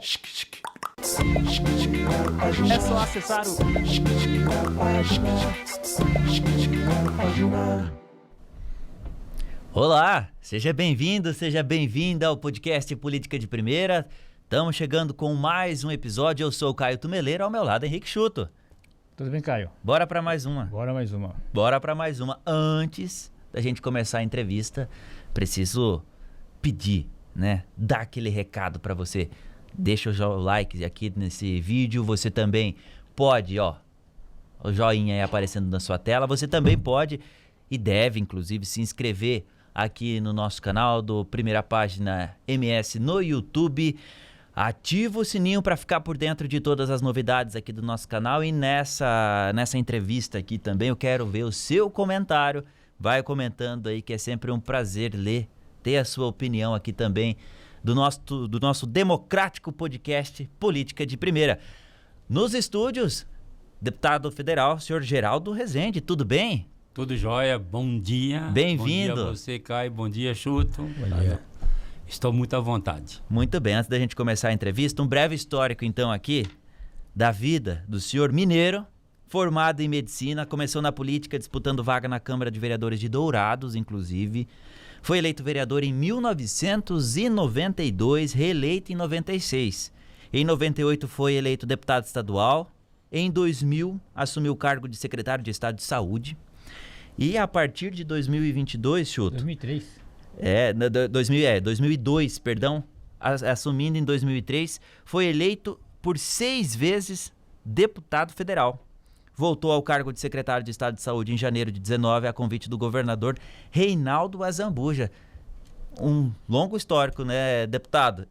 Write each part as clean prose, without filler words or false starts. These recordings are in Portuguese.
É só acessar o... Olá, seja bem-vindo, seja bem-vinda ao podcast Política de Primeira. Estamos chegando com mais um episódio. Eu sou o Caio Tumeleiro, ao meu lado Henrique Schuto. Tudo bem, Caio? Bora para mais uma. Bora mais uma. Antes da gente começar a entrevista, preciso pedir, né? Dar aquele recado para você. Deixa o like aqui nesse vídeo. Você também pode, ó, o joinha aí aparecendo na sua tela. Você também pode e deve, inclusive, se inscrever aqui no nosso canal do Primeira Página MS no YouTube. Ativa o sininho para ficar por dentro de todas as novidades aqui do nosso canal. E nessa entrevista aqui também eu quero ver o seu comentário. Vai comentando aí, que é sempre um prazer ler, ter a sua opinião aqui também do nosso democrático podcast Política de Primeira. Nos estúdios, deputado federal, senhor Geraldo Rezende, tudo bem? Tudo jóia, bom dia. Bem-vindo. Bom dia a você, Caio, bom dia, Schuto. Bom dia. Estou muito à vontade. Muito bem, antes da gente começar a entrevista, um breve histórico então aqui da vida do senhor mineiro, formado em medicina, começou na política disputando vaga na Câmara de Vereadores de Dourados, inclusive. Foi eleito vereador em 1992, reeleito em 96. Em 98 foi eleito deputado estadual. Em 2000 assumiu o cargo de secretário de Estado de Saúde. E a partir de 2022, Schuto... 2003. 2002, perdão. Assumindo em 2003, foi eleito por 6 vezes deputado federal. Voltou ao cargo de secretário de Estado de Saúde em janeiro de 19, a convite do governador Reinaldo Azambuja. Um longo histórico, né, deputado?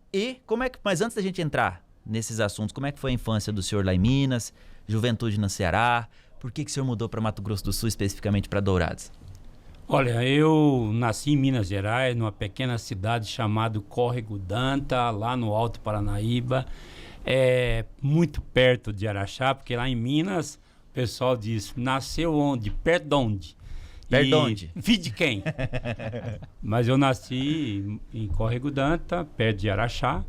Mas antes da gente entrar nesses assuntos, como é que foi a infância do senhor lá em Minas, juventude no Ceará? Por que o senhor mudou para Mato Grosso do Sul, especificamente para Dourados? Olha, eu nasci em Minas Gerais, numa pequena cidade chamada Córrego Danta, lá no Alto Paranaíba, muito perto de Araxá, porque lá em Minas o pessoal diz, nasceu onde? Perto de onde? Perto de onde? Filho de quem? Mas eu nasci em Córrego Danta, perto de Araxá,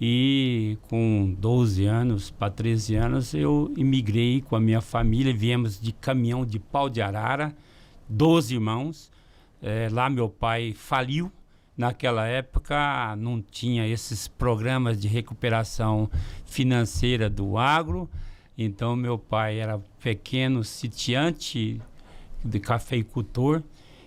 e com 12 anos para 13 anos eu imigrei com a minha família, viemos de caminhão de pau de arara, 12 irmãos. Lá meu pai faliu. Naquela época não tinha esses programas de recuperação financeira do agro. Então meu pai era pequeno sitiante de cafeicultor.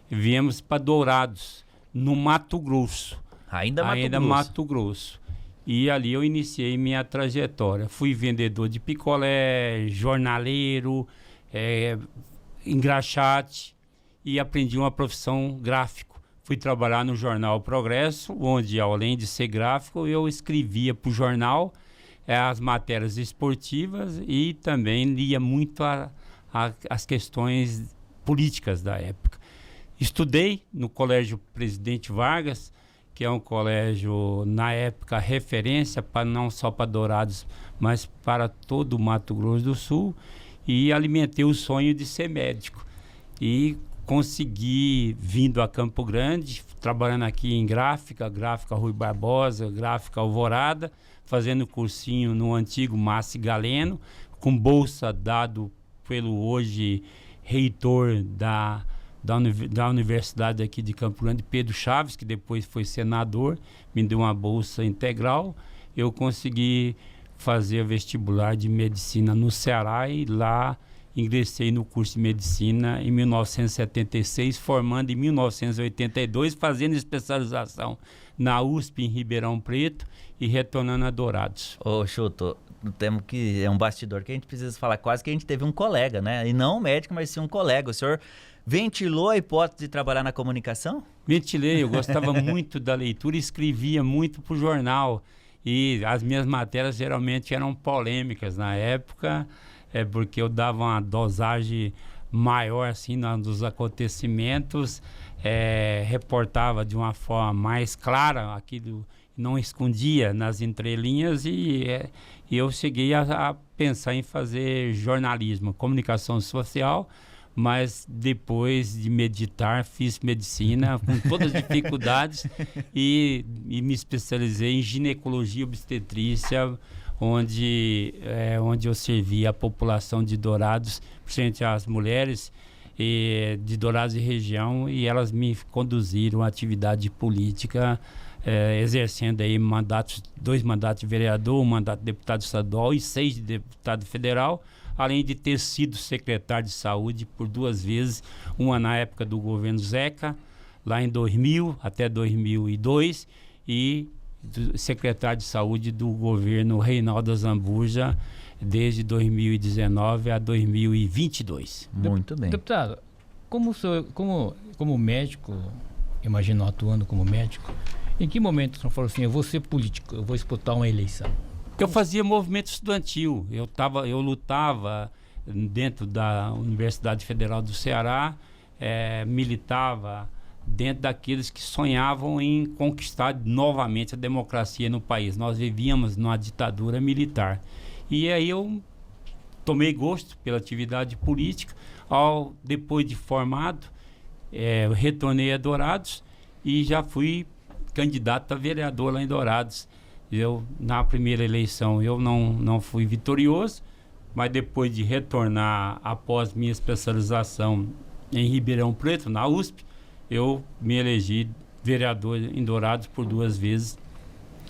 Viemos para Dourados, no Mato Grosso. Ainda Mato Grosso. E ali eu iniciei minha trajetória. Fui vendedor de picolé, jornaleiro, engraxate, e aprendi uma profissão gráfico. Fui trabalhar no jornal Progresso, onde, além de ser gráfico, eu escrevia para o jornal as matérias esportivas e também lia muito as questões políticas da época. Estudei no Colégio Presidente Vargas, que é um colégio, na época, referência não só para Dourados, mas para todo o Mato Grosso do Sul, e alimentei o sonho de ser médico. E consegui, vindo a Campo Grande, trabalhando aqui em gráfica Rui Barbosa, gráfica Alvorada, fazendo cursinho no antigo Massi Galeno, com bolsa dado pelo hoje reitor da Universidade aqui de Campo Grande, Pedro Chaves, que depois foi senador, me deu uma bolsa integral. Eu consegui fazer vestibular de medicina no Ceará e lá ingressei no curso de medicina em 1976, formando em 1982, fazendo especialização na USP em Ribeirão Preto e retornando a Dourados. Ô, Schuto, temos que é um bastidor que a gente precisa falar, quase que a gente teve um colega, né? E não um médico, mas sim um colega. O senhor ventilou a hipótese de trabalhar na comunicação? Ventilei, eu gostava muito da leitura e escrevia muito para o jornal. E as minhas matérias geralmente eram polêmicas na época, porque eu dava uma dosagem maior assim dos acontecimentos, reportava de uma forma mais clara aquilo, não escondia nas entrelinhas, e eu cheguei a pensar em fazer jornalismo, comunicação social, mas depois de meditar, fiz medicina com todas as dificuldades e me especializei em ginecologia e obstetrícia, onde eu servi a população de Dourados, principalmente as mulheres de Dourados e região, e elas me conduziram à atividade política, exercendo aí 2 mandatos de vereador, 1 mandato de deputado estadual e 6 de deputado federal, além de ter sido secretário de saúde por 2 vezes, uma na época do governo Zeca, lá em 2000 até 2002, e secretário de saúde do governo Reinaldo Azambuja, desde 2019 a 2022. Muito bem. Deputado, como médico, imagino atuando como médico, em que momento o senhor falou assim, eu vou ser político, eu vou disputar uma eleição? Eu fazia movimento estudantil, eu lutava dentro da Universidade Federal do Ceará, militava dentro daqueles que sonhavam em conquistar novamente a democracia no país. Nós vivíamos numa ditadura militar. E aí eu tomei gosto pela atividade política. Depois de formado, eu retornei a Dourados e já fui candidato a vereador lá em Dourados. Na primeira eleição, eu não fui vitorioso, mas depois de retornar após minha especialização em Ribeirão Preto, na USP, eu me elegi vereador em Dourados por 2 vezes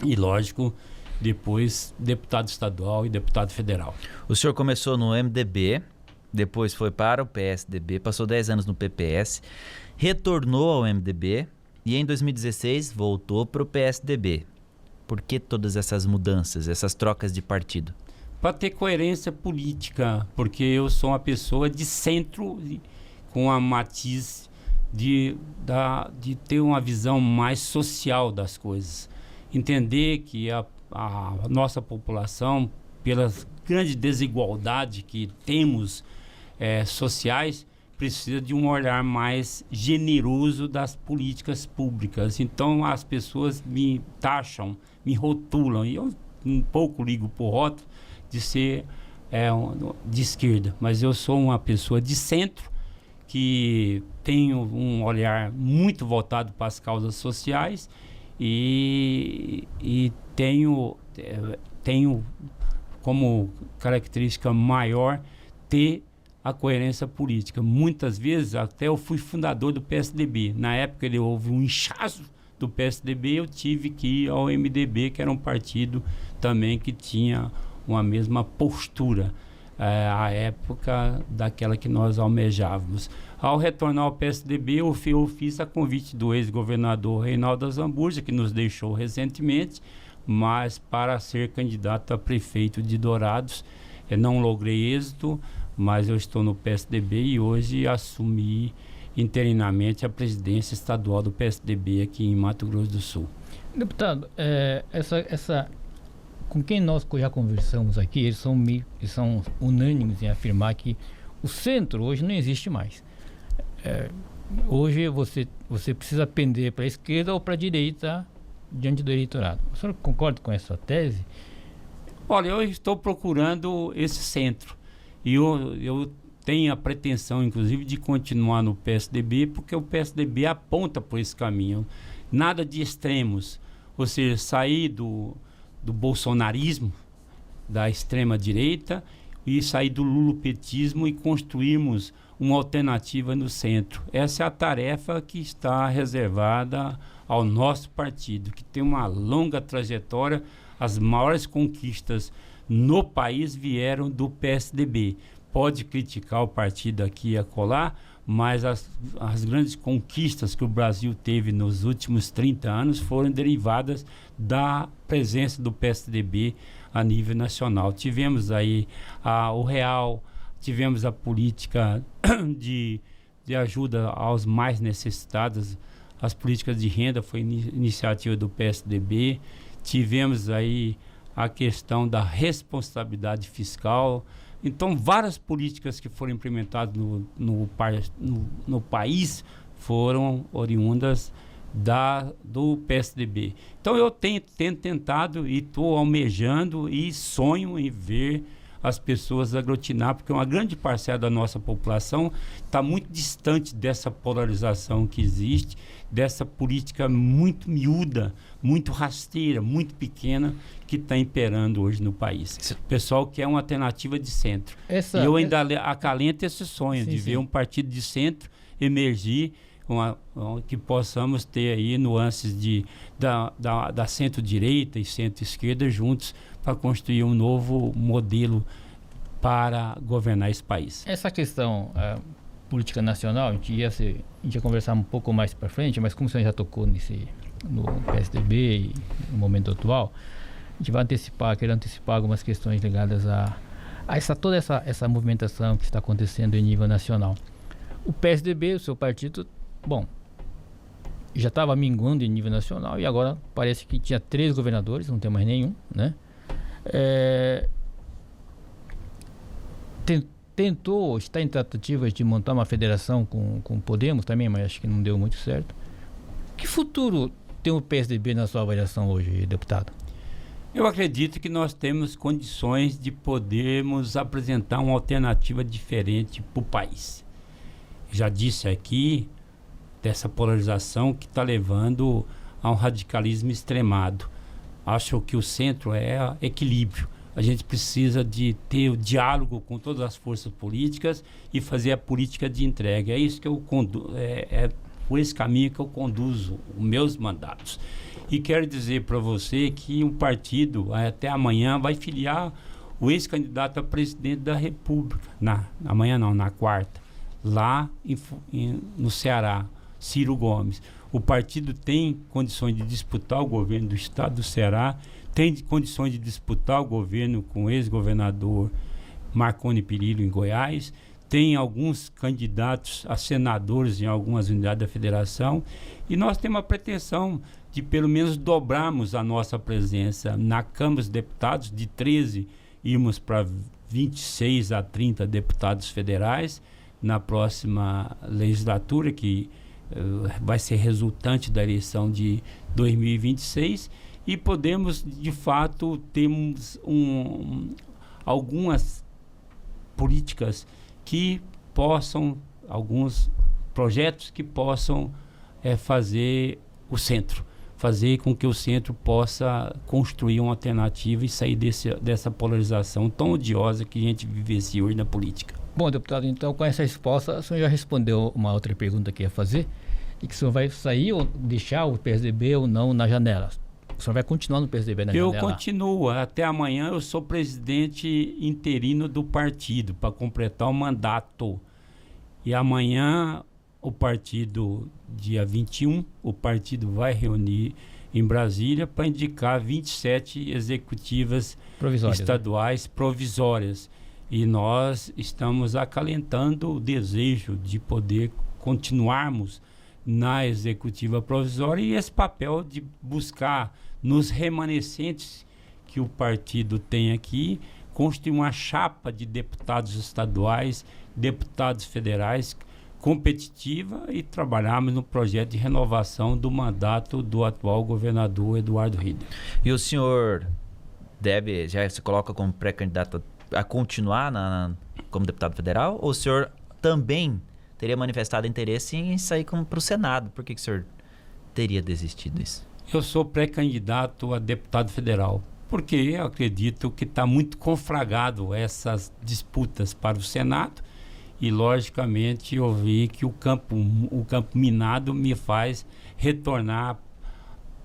e, lógico, depois deputado estadual e deputado federal. O senhor começou no MDB, depois foi para o PSDB, passou 10 anos no PPS, retornou ao MDB e em 2016 voltou para o PSDB. Por que todas essas mudanças, essas trocas de partido? Para ter coerência política, porque eu sou uma pessoa de centro, com a matiz de ter uma visão mais social das coisas. Entender que a nossa população, pelas grandes desigualdades que temos sociais, precisa de um olhar mais generoso das políticas públicas. Então as pessoas me taxam, me rotulam, e eu um pouco ligo por rótulo de ser de esquerda, mas eu sou uma pessoa de centro que tenho um olhar muito voltado para as causas sociais e tenho como característica maior ter a coerência política. Muitas vezes até eu fui fundador do PSDB. Na época houve um inchaço do PSDB, eu tive que ir ao MDB, que era um partido também que tinha uma mesma postura à época daquela que nós almejávamos. Ao retornar ao PSDB, eu fiz a convite do ex-governador Reinaldo Azambuja, que nos deixou recentemente, mas para ser candidato a prefeito de Dourados. Não logrei êxito, mas eu estou no PSDB e hoje assumi interinamente a presidência estadual do PSDB aqui em Mato Grosso do Sul. Deputado, com quem nós já conversamos aqui, eles são unânimes em afirmar que o centro hoje não existe mais. Hoje você precisa pender para a esquerda ou para a direita diante do eleitorado. O senhor concorda com essa tese? Olha, eu estou procurando esse centro e eu tenho a pretensão, inclusive, de continuar no PSDB, porque o PSDB aponta por esse caminho. Nada de extremos, ou seja, sair do bolsonarismo, da extrema-direita, e sair do lulopetismo e construirmos uma alternativa no centro. Essa é a tarefa que está reservada ao nosso partido, que tem uma longa trajetória. As maiores conquistas no país vieram do PSDB. Pode criticar o partido aqui e acolá, mas as grandes conquistas que o Brasil teve nos últimos 30 anos foram derivadas da presença do PSDB a nível nacional. Tivemos aí o real, tivemos a política de ajuda aos mais necessitados, as políticas de renda foi iniciativa do PSDB, tivemos aí a questão da responsabilidade fiscal. Então, várias políticas que foram implementadas no país foram oriundas do PSDB. Então, eu tenho tentado e estou almejando e sonho em ver as pessoas aglutinar, porque uma grande parcela da nossa população está muito distante dessa polarização que existe, dessa política muito miúda, muito rasteira, muito pequena, que está imperando hoje no país. O pessoal quer uma alternativa de centro. E eu ainda acalento esse sonho de ver um partido de centro emergir, que possamos ter aí nuances da centro-direita e centro-esquerda juntos para construir um novo modelo para governar esse país. Essa questão política nacional, a gente ia conversar um pouco mais para frente, mas como o senhor já tocou no PSDB e no momento atual, a gente vai querer antecipar algumas questões ligadas a toda essa movimentação que está acontecendo em nível nacional. O PSDB, o seu partido, já estava minguando em nível nacional e agora parece que tinha 3 governadores, não tem mais nenhum, né? Está em tratativas de montar uma federação com o Podemos também, mas acho que não deu muito certo. Que futuro tem o PSDB na sua avaliação hoje, deputado? Eu acredito que nós temos condições de podermos apresentar uma alternativa diferente para o país. Já disse aqui dessa polarização que está levando a um radicalismo extremado. Acho que o centro é equilíbrio. A gente precisa de ter o diálogo com todas as forças políticas e fazer a política de entrega. É isso que eu por esse caminho que eu conduzo os meus mandatos. E quero dizer para você que um partido até amanhã vai filiar o ex-candidato a presidente da República, amanhã não, na quarta, lá no Ceará, Ciro Gomes. O partido tem condições de disputar o governo do estado do Ceará, tem condições de disputar o governo com o ex-governador Marconi Perillo em Goiás, tem alguns candidatos a senadores em algumas unidades da federação, e nós temos a pretensão de pelo menos dobrarmos a nossa presença na Câmara dos Deputados, de 13 irmos para 26 a 30 deputados federais na próxima legislatura, que vai ser resultante da eleição de 2026, e podemos, de fato, termos algumas políticas que possam, alguns projetos que possam fazer o centro, fazer com que o centro possa construir uma alternativa e sair dessa polarização tão odiosa que a gente vivencia hoje na política. Bom, deputado, então com essa resposta, o senhor já respondeu uma outra pergunta que ia fazer, e que o senhor vai sair ou deixar o PSDB ou não na janela? O senhor vai continuar no PSDB na janela? Eu continuo. Até amanhã eu sou presidente interino do partido, para completar o mandato. E amanhã o partido, dia 21, o partido vai reunir em Brasília para indicar 27 executivas estaduais provisórias. E nós estamos acalentando o desejo de poder continuarmos na executiva provisória e esse papel de buscar nos remanescentes que o partido tem aqui, construir uma chapa de deputados estaduais, deputados federais competitiva e trabalharmos no projeto de renovação do mandato do atual governador Eduardo Rieder. E o senhor já se coloca como pré-candidato a continuar como deputado federal, ou o senhor também teria manifestado interesse em sair para o Senado? Por que o senhor teria desistido disso? Eu sou pré-candidato a deputado federal, porque eu acredito que está muito conflagrado essas disputas para o Senado e, logicamente, eu vi que o campo minado me faz retornar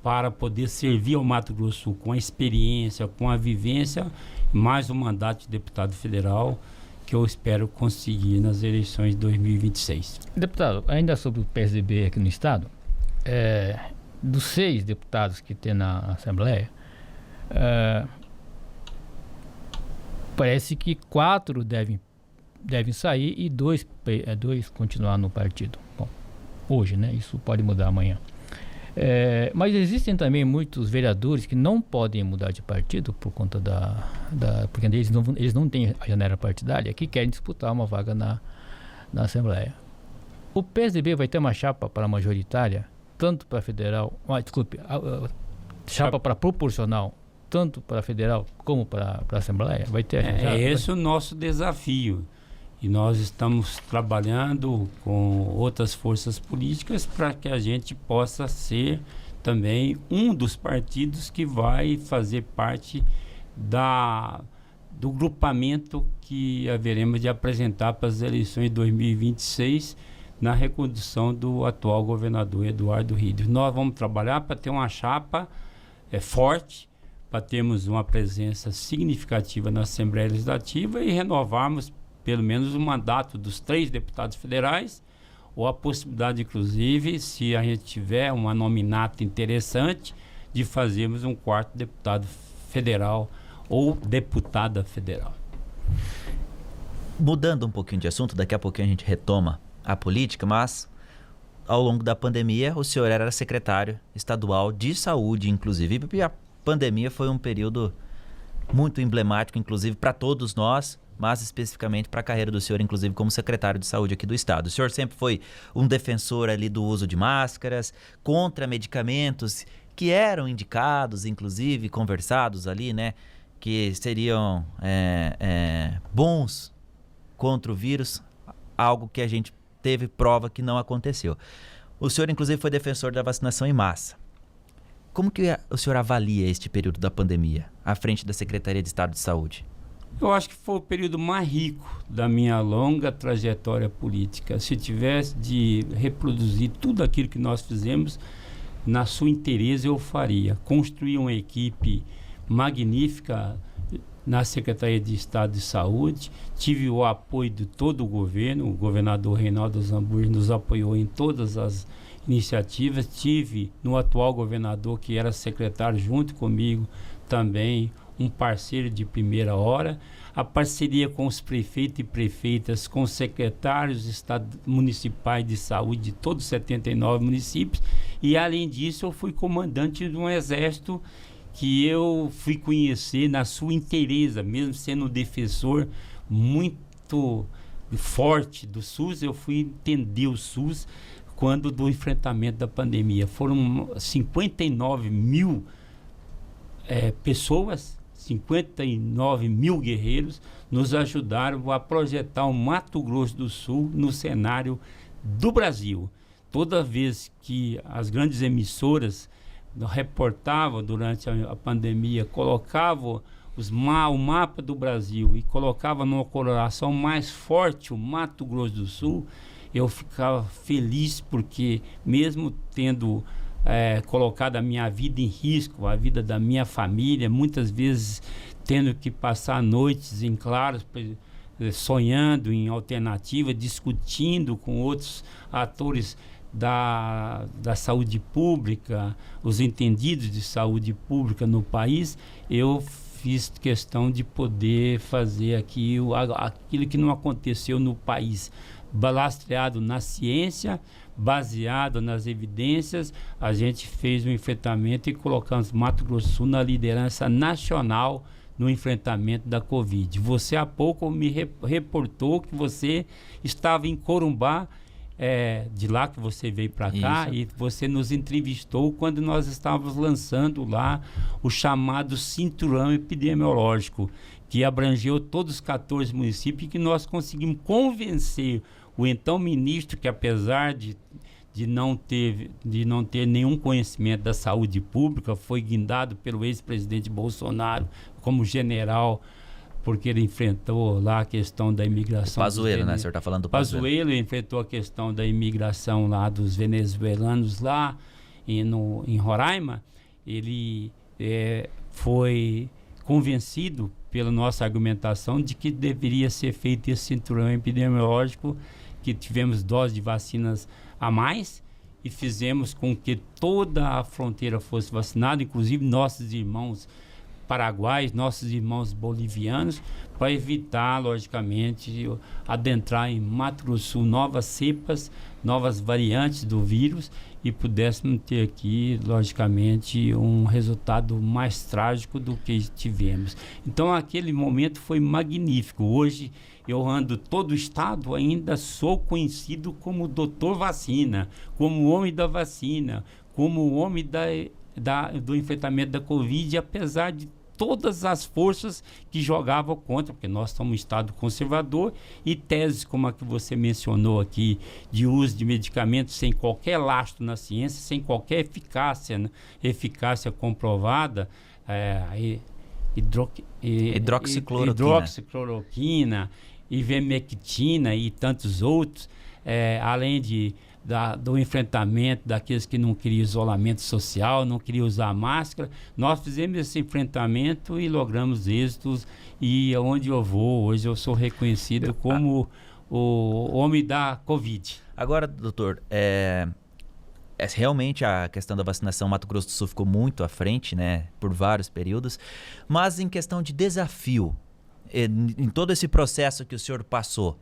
para poder servir ao Mato Grosso do Sul com a experiência, com a vivência, mais um mandato de deputado federal que eu espero conseguir nas eleições de 2026. Deputado, ainda sobre o PSDB aqui no estado, dos 6 deputados que tem na Assembleia, parece que 4 devem sair e 2 continuar no partido. Bom, hoje, né? Isso pode mudar amanhã. Mas existem também muitos vereadores que não podem mudar de partido por conta porque eles não têm a janela partidária, que querem disputar uma vaga na Assembleia. O PSDB vai ter uma chapa para majoritária, tanto para federal, chapa para proporcional tanto para a federal como para a Assembleia? Vai ter esse o nosso desafio. E nós estamos trabalhando com outras forças políticas para que a gente possa ser também um dos partidos que vai fazer parte do grupamento que haveremos de apresentar para as eleições de 2026 na recondução do atual governador Eduardo Rídio. Nós vamos trabalhar para ter uma chapa forte, para termos uma presença significativa na Assembleia Legislativa e renovarmos pelo menos o mandato dos 3 deputados federais, ou a possibilidade, inclusive, se a gente tiver uma nominata interessante, de fazermos um 4º deputado federal ou deputada federal. Mudando um pouquinho de assunto, daqui a pouquinho a gente retoma a política, mas ao longo da pandemia o senhor era secretário estadual de saúde, inclusive, e a pandemia foi um período muito emblemático, inclusive, para todos nós, mas especificamente para a carreira do senhor, inclusive como secretário de saúde aqui do estado. O senhor sempre foi um defensor ali do uso de máscaras, contra medicamentos que eram indicados, inclusive conversados ali, né, que seriam bons contra o vírus, algo que a gente teve prova que não aconteceu. O senhor, inclusive, foi defensor da vacinação em massa. Como que o senhor avalia este período da pandemia, à frente da Secretaria de Estado de Saúde? Eu acho que foi o período mais rico da minha longa trajetória política. Se tivesse de reproduzir tudo aquilo que nós fizemos, na sua inteireza eu faria. Construir uma equipe magnífica na Secretaria de Estado de Saúde, tive o apoio de todo o governo, o governador Reinaldo Zambujo nos apoiou em todas as iniciativas, tive no atual governador, que era secretário junto comigo, também um parceiro de primeira hora, a parceria com os prefeitos e prefeitas, com os secretários municipais de saúde de todos os 79 municípios, e além disso eu fui comandante de um exército que eu fui conhecer na sua inteireza, mesmo sendo um defensor muito forte do SUS, eu fui entender o SUS quando do enfrentamento da pandemia. Foram 59 mil pessoas, 59 mil guerreiros, nos ajudaram a projetar o Mato Grosso do Sul no cenário do Brasil. Toda vez que as grandes emissoras reportavam durante a pandemia, colocavam o mapa do Brasil e colocavam numa coloração mais forte o Mato Grosso do Sul, eu ficava feliz, porque mesmo tendo colocado a minha vida em risco, a vida da minha família, muitas vezes tendo que passar noites em claros, sonhando em alternativa, discutindo com outros atores da saúde pública, os entendidos de saúde pública no país, eu fiz questão de poder fazer aqui aquilo que não aconteceu no país, lastreado na ciência, baseado nas evidências. A gente fez um enfrentamento e colocamos Mato Grosso do Sul na liderança nacional no enfrentamento da Covid. Você há pouco me reportou que você estava em Corumbá, de lá que você veio para cá, e você nos entrevistou quando nós estávamos lançando lá o chamado cinturão epidemiológico, que abrangeu todos os 14 municípios, e que nós conseguimos convencer o então ministro, que apesar de não ter nenhum conhecimento da saúde pública, foi guindado pelo ex-presidente Bolsonaro como general, porque ele enfrentou lá a questão da imigração. Pazuello, né? O senhor está falando do Pazuello. Pazuello enfrentou a questão da imigração lá dos venezuelanos lá em Roraima. Ele foi convencido pela nossa argumentação de que deveria ser feito esse cinturão epidemiológico, que tivemos doses de vacinas a mais e fizemos com que toda a fronteira fosse vacinada, inclusive nossos irmãos paraguaios, nossos irmãos bolivianos, para evitar, logicamente, adentrar em Mato Grosso do Sul novas cepas, novas variantes do vírus, e pudéssemos ter aqui, logicamente, um resultado mais trágico do que tivemos. Então, aquele momento foi magnífico. Hoje, eu ando todo o estado, ainda sou conhecido como doutor vacina, como o homem da vacina, como o homem do enfrentamento da Covid, apesar de todas as forças que jogavam contra, porque nós somos um Estado conservador, e teses como a que você mencionou aqui, de uso de medicamentos sem qualquer lastro na ciência, sem qualquer eficácia, né? Eficácia comprovada, hidroxicloroquina, ivermectina e tantos outros, além do enfrentamento daqueles que não queriam isolamento social, não queriam usar máscara. Nós fizemos esse enfrentamento e logramos êxitos, e onde eu vou, hoje eu sou reconhecido como o homem da Covid. Agora, doutor, realmente a questão da vacinação, Mato Grosso do Sul ficou muito à frente, né, por vários períodos, mas em questão de desafio, em todo esse processo que o senhor passou,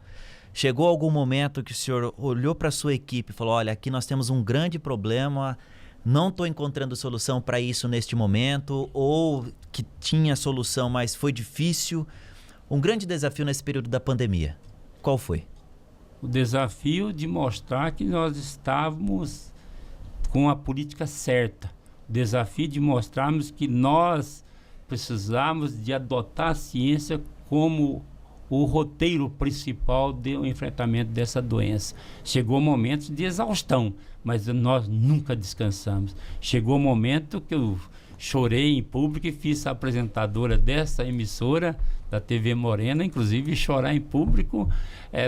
chegou algum momento que o senhor olhou para a sua equipe e falou, olha, aqui nós temos um grande problema, não estou encontrando solução para isso neste momento, ou que tinha solução, mas foi difícil? Um grande desafio nesse período da pandemia, qual foi? O desafio de mostrar que nós estávamos com a política certa. O desafio de mostrarmos que nós precisamos de adotar a ciência como o roteiro principal do enfrentamento dessa doença. Chegou momentos de exaustão, mas nós nunca descansamos. Chegou o momento que eu chorei em público e fiz a apresentadora dessa emissora, da TV Morena, inclusive chorar em público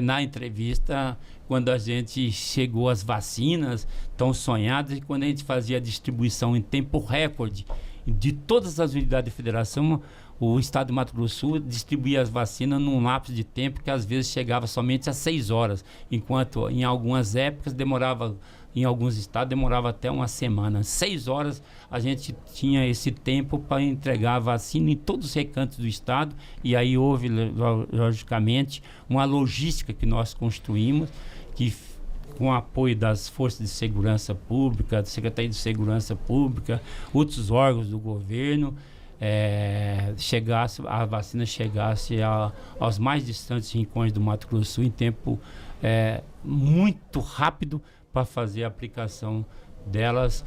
na entrevista, quando a gente chegou às vacinas tão sonhadas, e quando a gente fazia a distribuição em tempo recorde de todas as unidades da federação, o estado de Mato Grosso do Sul distribuía as vacinas num lapso de tempo que às vezes chegava somente a 6 horas, enquanto em algumas épocas demorava, em alguns estados demorava até uma semana. 6 horas a gente tinha esse tempo para entregar a vacina em todos os recantos do estado, e aí houve, logicamente, uma logística que nós construímos, que com o apoio das Forças de Segurança Pública, da Secretaria de Segurança Pública, outros órgãos do governo, a vacina chegasse aos mais distantes rincões do Mato Grosso do Sul em tempo muito rápido para fazer a aplicação delas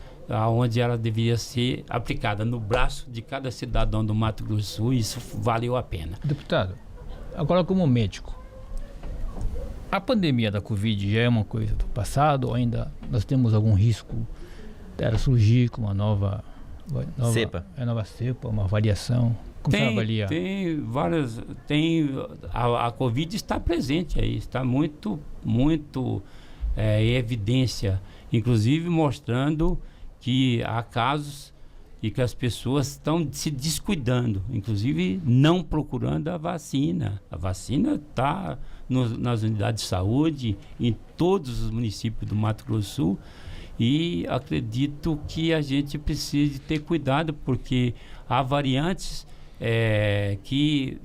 onde ela deveria ser aplicada, no braço de cada cidadão do Mato Grosso do Sul. Isso valeu a pena. Deputado, agora como médico, a pandemia da Covid já é uma coisa do passado, ou ainda nós temos algum risco dela surgir com uma nova cepa? Nova cepa, uma variação? Como você avalia? Tem várias. A Covid está presente aí, está muito em evidência, inclusive mostrando que há casos e que as pessoas estão se descuidando, inclusive não procurando a vacina. A vacina está nas unidades de saúde, em todos os municípios do Mato Grosso do Sul, e acredito que a gente precisa ter cuidado, porque há variantes que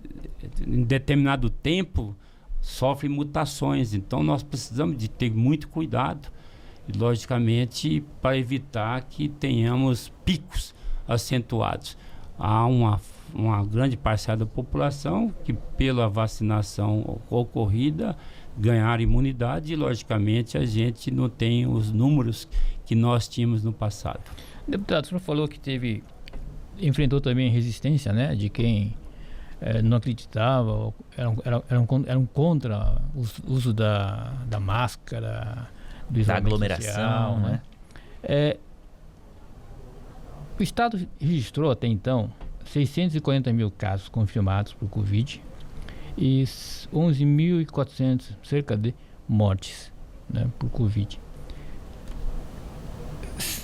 em determinado tempo sofrem mutações, então nós precisamos de ter muito cuidado, logicamente, para evitar que tenhamos picos acentuados. Há uma grande parcela da população que, pela vacinação ocorrida, ganharam imunidade, e logicamente a gente não tem os números que nós tínhamos no passado. Deputado, o senhor falou que enfrentou também resistência, né, de quem não acreditava, eram contra o uso da máscara, do isolamento da aglomeração, social, né? O estado registrou até então 640 mil casos confirmados por Covid e 11.400, cerca de mortes, né, por Covid.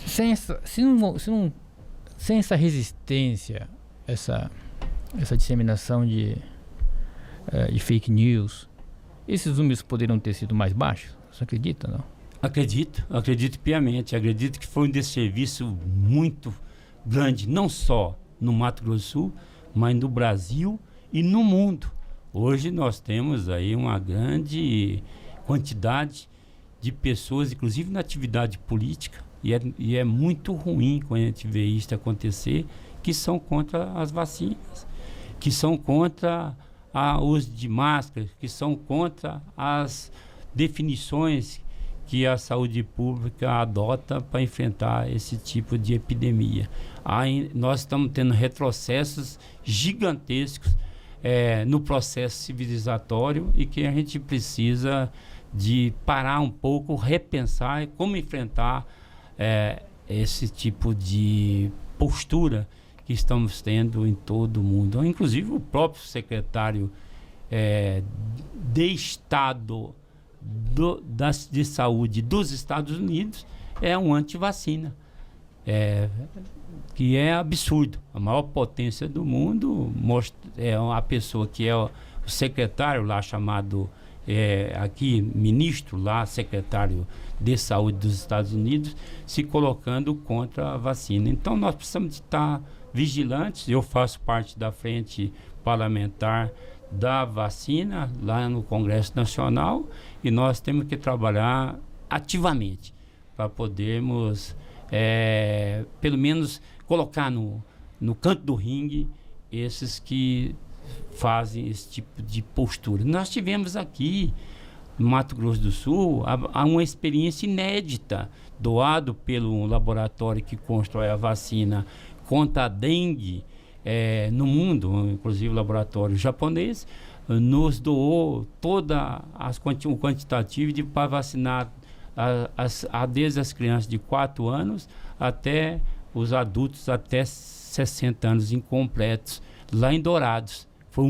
Sem essa resistência, essa disseminação de fake news, esses números poderiam ter sido mais baixos? Você acredita, não? Acredito piamente. Acredito que foi um desserviço muito grande, não só no Mato Grosso do Sul, mas no Brasil e no mundo. Hoje nós temos aí uma grande quantidade de pessoas, inclusive na atividade política, e é muito ruim quando a gente vê isso acontecer, que são contra as vacinas, que são contra o uso de máscaras, que são contra as definições que a saúde pública adota para enfrentar esse tipo de epidemia. Nós estamos tendo retrocessos gigantescos no processo civilizatório e que a gente precisa de parar um pouco, repensar como enfrentar esse tipo de postura que estamos tendo em todo o mundo. Inclusive o próprio secretário de Estado de Saúde dos Estados Unidos é um antivacina, que é absurdo. A maior potência do mundo é uma pessoa que é o secretário lá chamado aqui ministro lá, secretário de Saúde dos Estados Unidos, se colocando contra a vacina. Então nós precisamos estar vigilantes. Eu faço parte da frente parlamentar da vacina lá no Congresso Nacional e nós temos que trabalhar ativamente para podermos pelo menos colocar no canto do ringue esses que fazem esse tipo de postura. Nós tivemos aqui no Mato Grosso do Sul uma experiência inédita doado pelo laboratório que constrói a vacina contra a dengue no mundo, inclusive o laboratório japonês, nos doou o quantitativo para vacinar desde as crianças de 4 anos até os adultos até 60 anos incompletos, lá em Dourados. Foi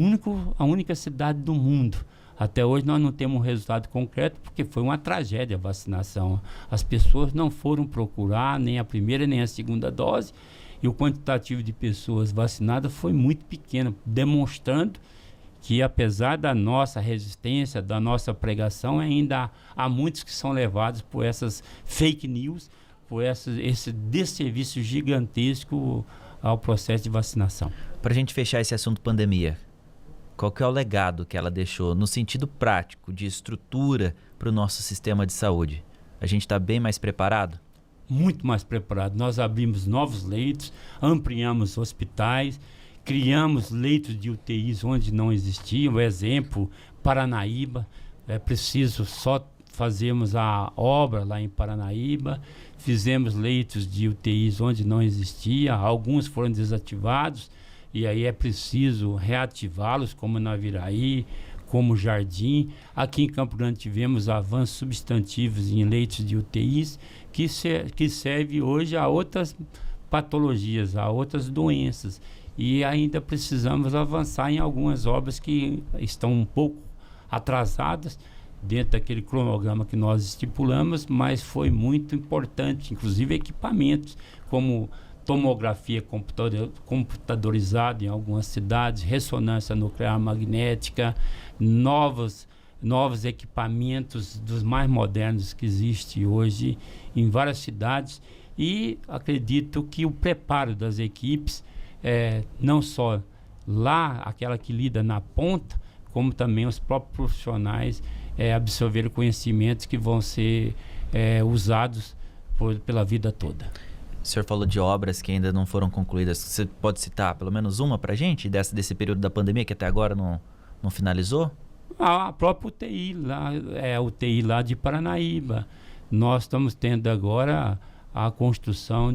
a única cidade do mundo. Até hoje nós não temos um resultado concreto porque foi uma tragédia a vacinação. As pessoas não foram procurar nem a primeira nem a segunda dose e o quantitativo de pessoas vacinadas foi muito pequeno, demonstrando que apesar da nossa resistência, da nossa pregação, ainda há muitos que são levados por essas fake news, por esse desserviço gigantesco ao processo de vacinação. Para a gente fechar esse assunto pandemia, qual que é o legado que ela deixou no sentido prático, de estrutura para o nosso sistema de saúde? A gente está bem mais preparado? Muito mais preparado. Nós abrimos novos leitos, ampliamos hospitais, criamos leitos de UTIs onde não existiam. Exemplo, Paranaíba, é preciso só fazermos a obra lá em Paranaíba, fizemos leitos de UTIs onde não existia, alguns foram desativados e aí é preciso reativá-los, como Naviraí, como Jardim. Aqui em Campo Grande tivemos avanços substantivos em leitos de UTIs que serve hoje a outras patologias, a outras doenças. E ainda precisamos avançar em algumas obras que estão um pouco atrasadas dentro daquele cronograma que nós estipulamos, mas foi muito importante, inclusive equipamentos como tomografia computadorizada em algumas cidades, ressonância nuclear magnética, novos equipamentos dos mais modernos que existem hoje em várias cidades, e acredito que o preparo das equipes, não só lá, aquela que lida na ponta, como também os próprios profissionais absorver conhecimentos que vão ser usados pela vida toda. O senhor falou de obras que ainda não foram concluídas. Você pode citar pelo menos uma para a gente desse período da pandemia que até agora não finalizou? A própria UTI lá, a UTI lá de Paranaíba. Nós estamos tendo agora a construção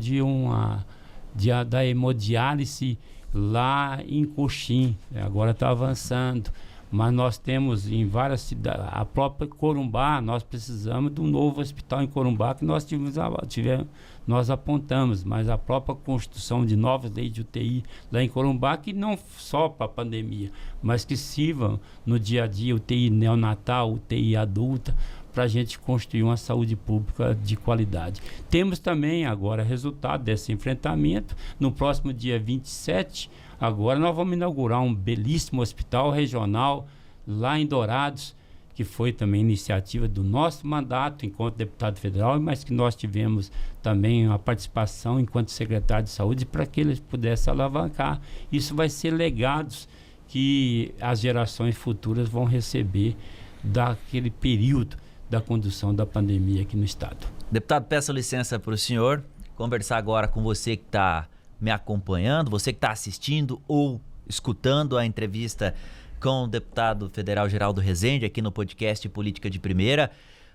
da hemodiálise lá em Coxim. Agora está avançando. Mas nós temos em várias cidades, a própria Corumbá, nós precisamos de um novo hospital em Corumbá que nós apontamos, mas a própria construção de novas leitos de UTI lá em Corumbá, que não só para a pandemia, mas que sirvam no dia a dia, UTI neonatal, UTI adulta, para a gente construir uma saúde pública de qualidade. Temos também agora resultado desse enfrentamento. No próximo dia 27, agora nós vamos inaugurar um belíssimo hospital regional lá em Dourados, que foi também iniciativa do nosso mandato enquanto deputado federal, mas que nós tivemos também a participação enquanto secretário de saúde para que eles pudessem alavancar. Isso vai ser legados que as gerações futuras vão receber daquele período da condução da pandemia aqui no estado. Deputado, peço licença para o senhor conversar agora com você que está me acompanhando, você que está assistindo ou escutando a entrevista com o deputado federal Geraldo Rezende aqui no podcast Política de Primeira.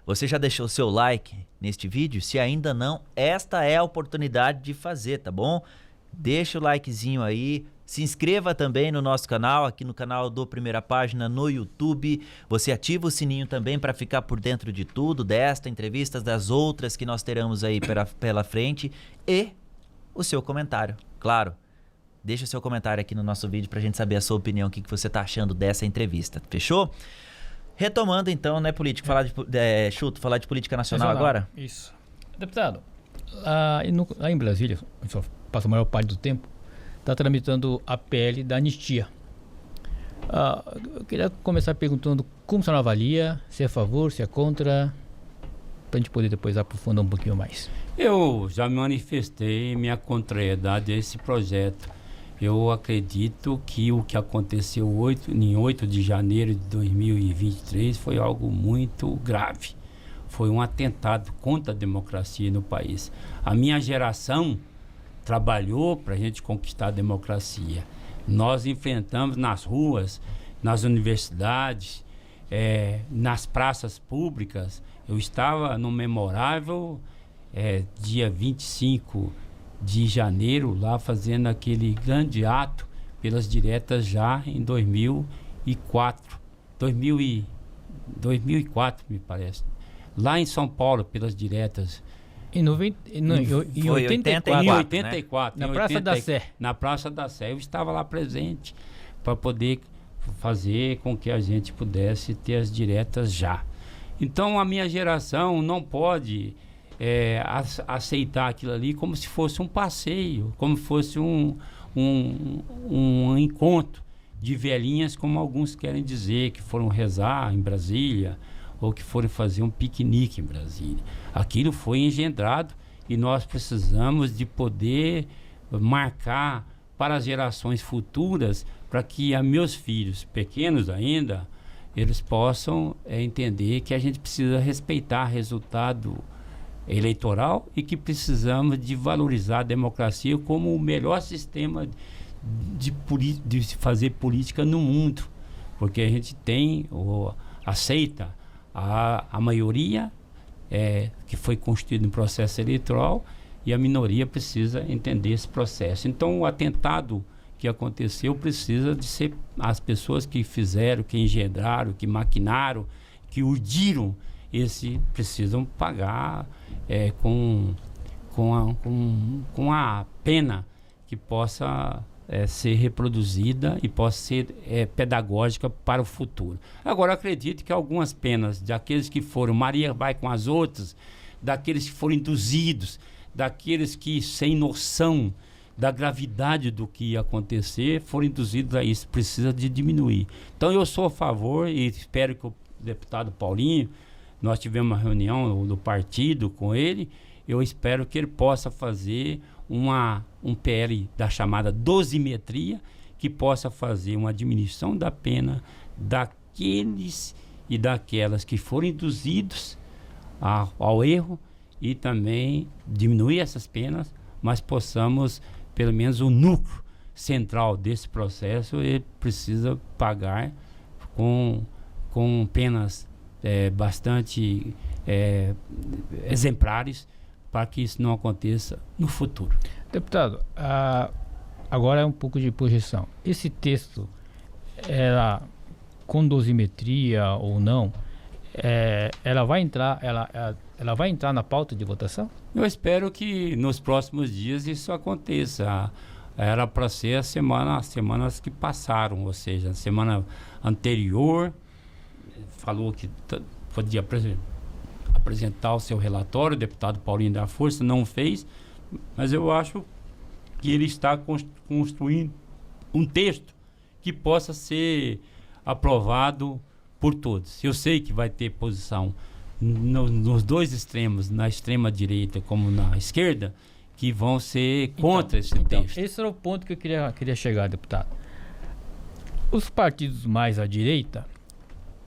Você já deixou o seu like neste vídeo? Se ainda não, esta é a oportunidade de fazer, tá bom? Deixa o likezinho aí, se inscreva também no nosso canal, aqui no canal do Primeira Página no YouTube. Você ativa o sininho também para ficar por dentro de tudo, desta entrevista, das outras que nós teremos aí pela frente. E o seu comentário, claro. Deixa o seu comentário aqui no nosso vídeo pra gente saber a sua opinião, o que você tá achando dessa entrevista, fechou? Retomando então, né, político, falar de política nacional agora? Isso. Deputado, lá em Brasília, o senhor passa a maior parte do tempo, está tramitando a PL da anistia. Eu queria começar perguntando como o senhor avalia, se é a favor, se é contra, para a gente poder depois aprofundar um pouquinho mais. Eu já manifestei minha contrariedade a esse projeto. Eu acredito que o que aconteceu em 8 de janeiro de 2023 foi algo muito grave. Foi um atentado contra a democracia no país. A minha geração trabalhou para a gente conquistar a democracia. Nós enfrentamos nas ruas, nas universidades, nas praças públicas. Eu estava no memorável dia 25 de janeiro, lá fazendo aquele grande ato pelas diretas já em 2004, me parece. Lá em São Paulo, pelas diretas. Em 84, na Praça da Sé. Na Praça da Sé. Eu estava lá presente para poder fazer com que a gente pudesse ter as diretas já. Então a minha geração não pode aceitar aquilo ali como se fosse um passeio, como se fosse um encontro de velhinhas, como alguns querem dizer, que foram rezar em Brasília ou que foram fazer um piquenique em Brasília. Aquilo foi engendrado e nós precisamos de poder marcar para as gerações futuras, para que meus filhos pequenos ainda, eles possam entender que a gente precisa respeitar resultado eleitoral e que precisamos de valorizar a democracia como o melhor sistema de fazer política no mundo, porque a gente aceita a maioria que foi constituída no processo eleitoral e a minoria precisa entender esse processo. Então o atentado que aconteceu precisa de ser as pessoas que fizeram, que engendraram, que maquinaram, que urdiram precisam pagar com a pena que possa ser reproduzida e possa ser pedagógica para o futuro. Agora, acredito que algumas penas daqueles que foram, Maria vai com as outras, daqueles que foram induzidos, daqueles que, sem noção da gravidade do que ia acontecer, foram induzidos a isso, precisa de diminuir. Então, eu sou a favor e espero que o deputado Paulinho, nós tivemos uma reunião do partido com ele, eu espero que ele possa fazer um PL da chamada dosimetria, que possa fazer uma diminuição da pena daqueles e daquelas que foram induzidos ao erro e também diminuir essas penas, mas possamos, pelo menos o núcleo central desse processo, ele precisa pagar com penas bastante exemplares para que isso não aconteça no futuro. Deputado, agora é um pouco de projeção. Esse texto, com dosimetria ou não, ela vai entrar na pauta de votação? Eu espero que nos próximos dias isso aconteça. Era para ser as semanas que passaram, ou seja, a semana anterior falou que podia apresentar o seu relatório, o deputado Paulinho da Força não fez, mas eu acho que ele está construindo um texto que possa ser aprovado por todos. Eu sei que vai ter posição nos dois extremos, na extrema direita como na esquerda, que vão ser contra esse texto. Esse era o ponto que eu queria chegar, deputado. Os partidos mais à direita,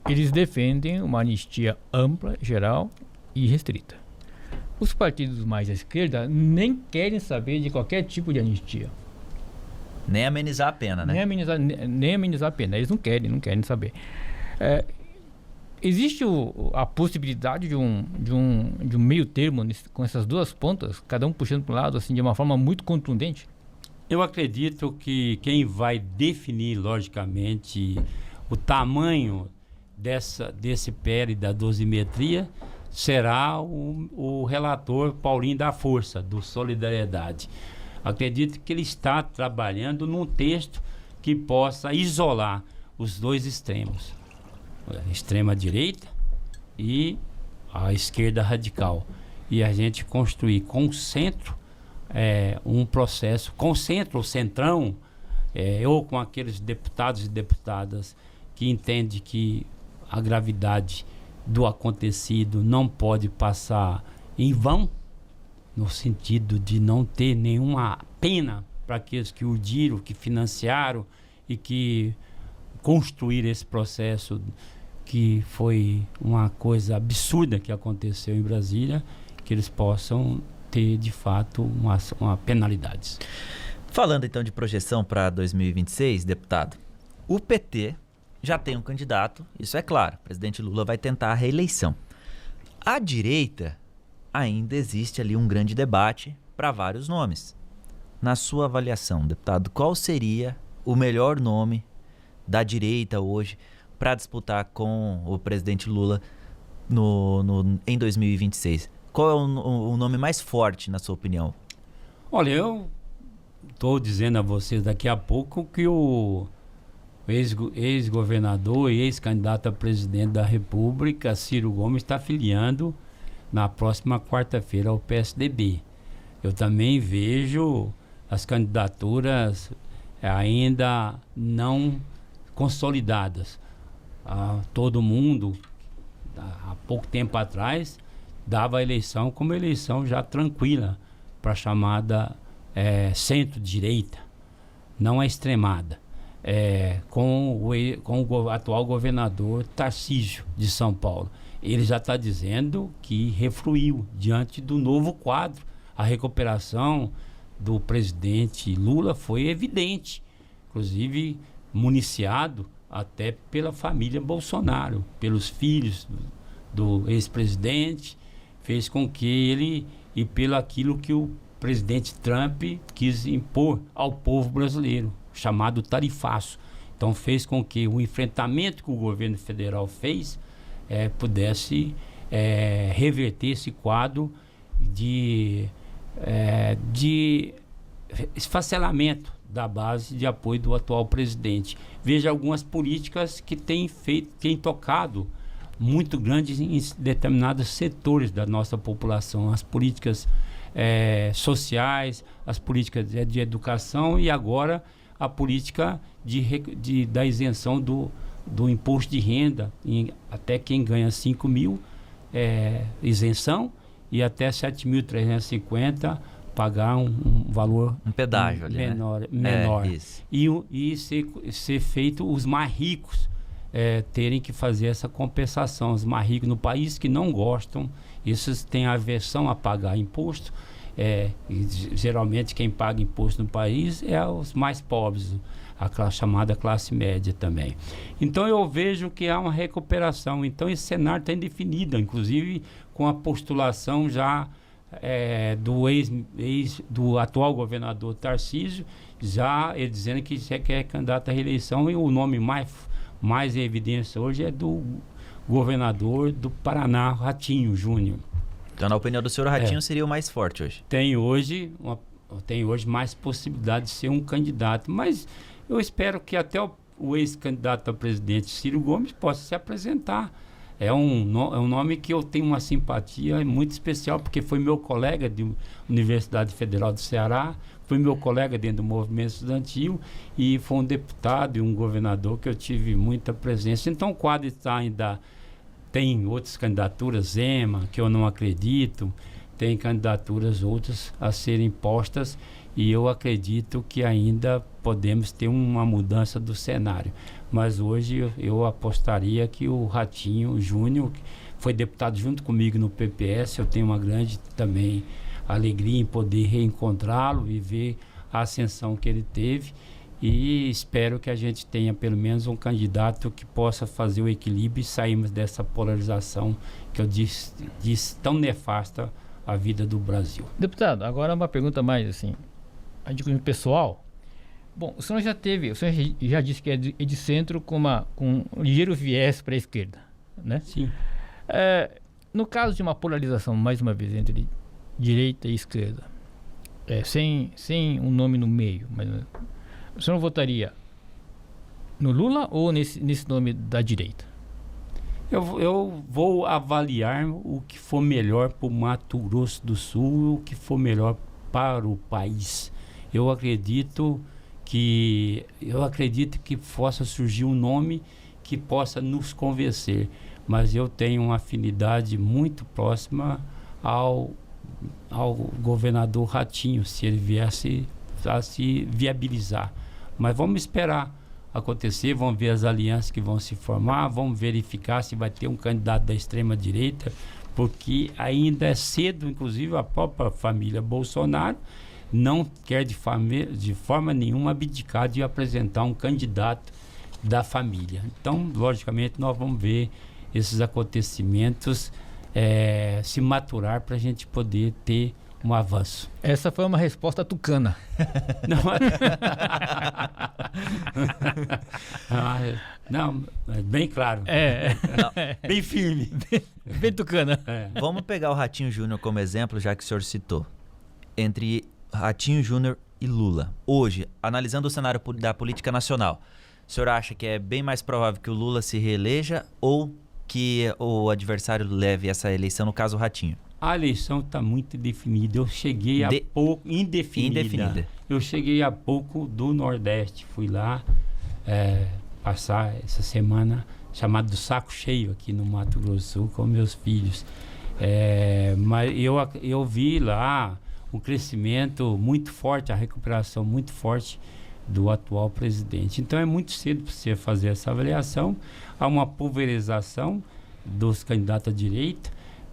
eles defendem uma anistia ampla, geral e restrita. Os partidos mais à esquerda nem querem saber de qualquer tipo de anistia. Nem amenizar a pena, né? Nem amenizar a pena. Eles não querem saber. existe a possibilidade de um meio termo com essas duas pontas, cada um puxando para um lado, assim, de uma forma muito contundente? Eu acredito que quem vai definir, logicamente, o tamanho desse PL da dosimetria será o relator Paulinho da Força, do Solidariedade. Acredito que ele está trabalhando num texto que possa isolar os dois extremos, a extrema-direita e a esquerda radical. E a gente construir com o centro um processo, com o centro, ou centrão, ou com aqueles deputados e deputadas que entendem que a gravidade do acontecido não pode passar em vão, no sentido de não ter nenhuma pena para aqueles que urdiram, que financiaram e que construíram esse processo, que foi uma coisa absurda que aconteceu em Brasília, que eles possam ter de fato uma penalidades. Falando então de projeção para 2026, deputado, o PT já tem um candidato, isso é claro, o presidente Lula vai tentar a reeleição. À direita, ainda existe ali um grande debate para vários nomes. Na sua avaliação, deputado, qual seria o melhor nome da direita hoje para disputar com o presidente Lula em 2026? Qual é o nome mais forte, na sua opinião? Olha, eu estou dizendo a vocês daqui a pouco que o ex-governador e ex-candidato a presidente da República, Ciro Gomes, está filiando na próxima quarta-feira ao PSDB. Eu também vejo as candidaturas ainda não consolidadas. Todo mundo, há pouco tempo atrás, dava a eleição como eleição já tranquila para a chamada centro-direita, não a extremada. Com o atual governador Tarcísio de São Paulo. Ele já está dizendo que refluiu diante do novo quadro. A recuperação do presidente Lula foi evidente, inclusive municiado até pela família Bolsonaro, pelos filhos do ex-presidente, fez com que ele, e pelo aquilo que o presidente Trump quis impor ao povo brasileiro, chamado tarifaço. Então fez com que o enfrentamento que o governo federal fez pudesse reverter esse quadro de esfacelamento da base de apoio do atual presidente. Veja algumas políticas que têm tocado muito grandes em determinados setores da nossa população, as políticas sociais, as políticas de educação e agora a política da isenção do imposto de renda, até quem ganha 5 mil, isenção, e até 7.350 pagar um valor, um pedágio ali, menor. E ser feito os mais ricos terem que fazer essa compensação. Os mais ricos no país que não gostam, esses têm aversão a pagar imposto. E geralmente quem paga imposto no país é os mais pobres, a chamada classe média também. Então eu vejo que há uma recuperação. Então esse cenário está indefinido, inclusive com a postulação já do atual governador Tarcísio, já ele dizendo que quer candidato à reeleição, e o nome mais em evidência hoje é do governador do Paraná, Ratinho Júnior. Então, na opinião do senhor, Ratinho seria o mais forte hoje? Tem hoje mais possibilidade de ser um candidato, mas eu espero que até o ex-candidato a presidente Ciro Gomes possa se apresentar. É um nome que eu tenho uma simpatia muito especial, porque foi meu colega de Universidade Federal do Ceará, foi meu colega dentro do movimento estudantil e foi um deputado e um governador que eu tive muita presença. Então o quadro está ainda... Tem outras candidaturas, Zema, que eu não acredito, tem candidaturas outras a serem postas, e eu acredito que ainda podemos ter uma mudança do cenário. Mas hoje eu apostaria que o Ratinho Júnior, que foi deputado junto comigo no PPS, eu tenho uma grande também alegria em poder reencontrá-lo e ver a ascensão que ele teve, e espero que a gente tenha pelo menos um candidato que possa fazer o equilíbrio e sairmos dessa polarização que eu disse tão nefasta à vida do Brasil. Deputado, agora uma pergunta mais assim, a de cunho pessoal. Bom, o senhor já disse que é de centro com um ligeiro viés para a esquerda, né? Sim. No caso de uma polarização, mais uma vez, entre direita e esquerda, sem um nome no meio, mas o senhor votaria no Lula ou nesse nome da direita? Eu vou avaliar o que for melhor para o Mato Grosso do Sul, o que for melhor para o país. Eu acredito que possa surgir um nome que possa nos convencer, mas eu tenho uma afinidade muito próxima ao governador Ratinho, se ele viesse a se viabilizar. Mas vamos esperar acontecer, vamos ver as alianças que vão se formar, vamos verificar se vai ter um candidato da extrema-direita, porque ainda é cedo, inclusive a própria família Bolsonaro não quer de forma nenhuma abdicar de apresentar um candidato da família. Então, logicamente, nós vamos ver esses acontecimentos se maturar para a gente poder ter um avanço. Essa foi uma resposta tucana. Não, é bem claro. Bem firme. Bem tucana. Vamos pegar o Ratinho Júnior como exemplo, já que o senhor citou. Entre Ratinho Júnior e Lula. Hoje, analisando o cenário da política nacional, o senhor acha que é bem mais provável que o Lula se reeleja ou que o adversário leve essa eleição, no caso o Ratinho? A eleição está muito definida. Eu cheguei há pouco... Indefinida. Eu cheguei há pouco do Nordeste. Fui lá passar essa semana chamado do saco cheio aqui no Mato Grosso do Sul com meus filhos. Mas eu vi lá um crescimento muito forte, a recuperação muito forte do atual presidente. Então é muito cedo para você fazer essa avaliação. Há uma pulverização dos candidatos à direita,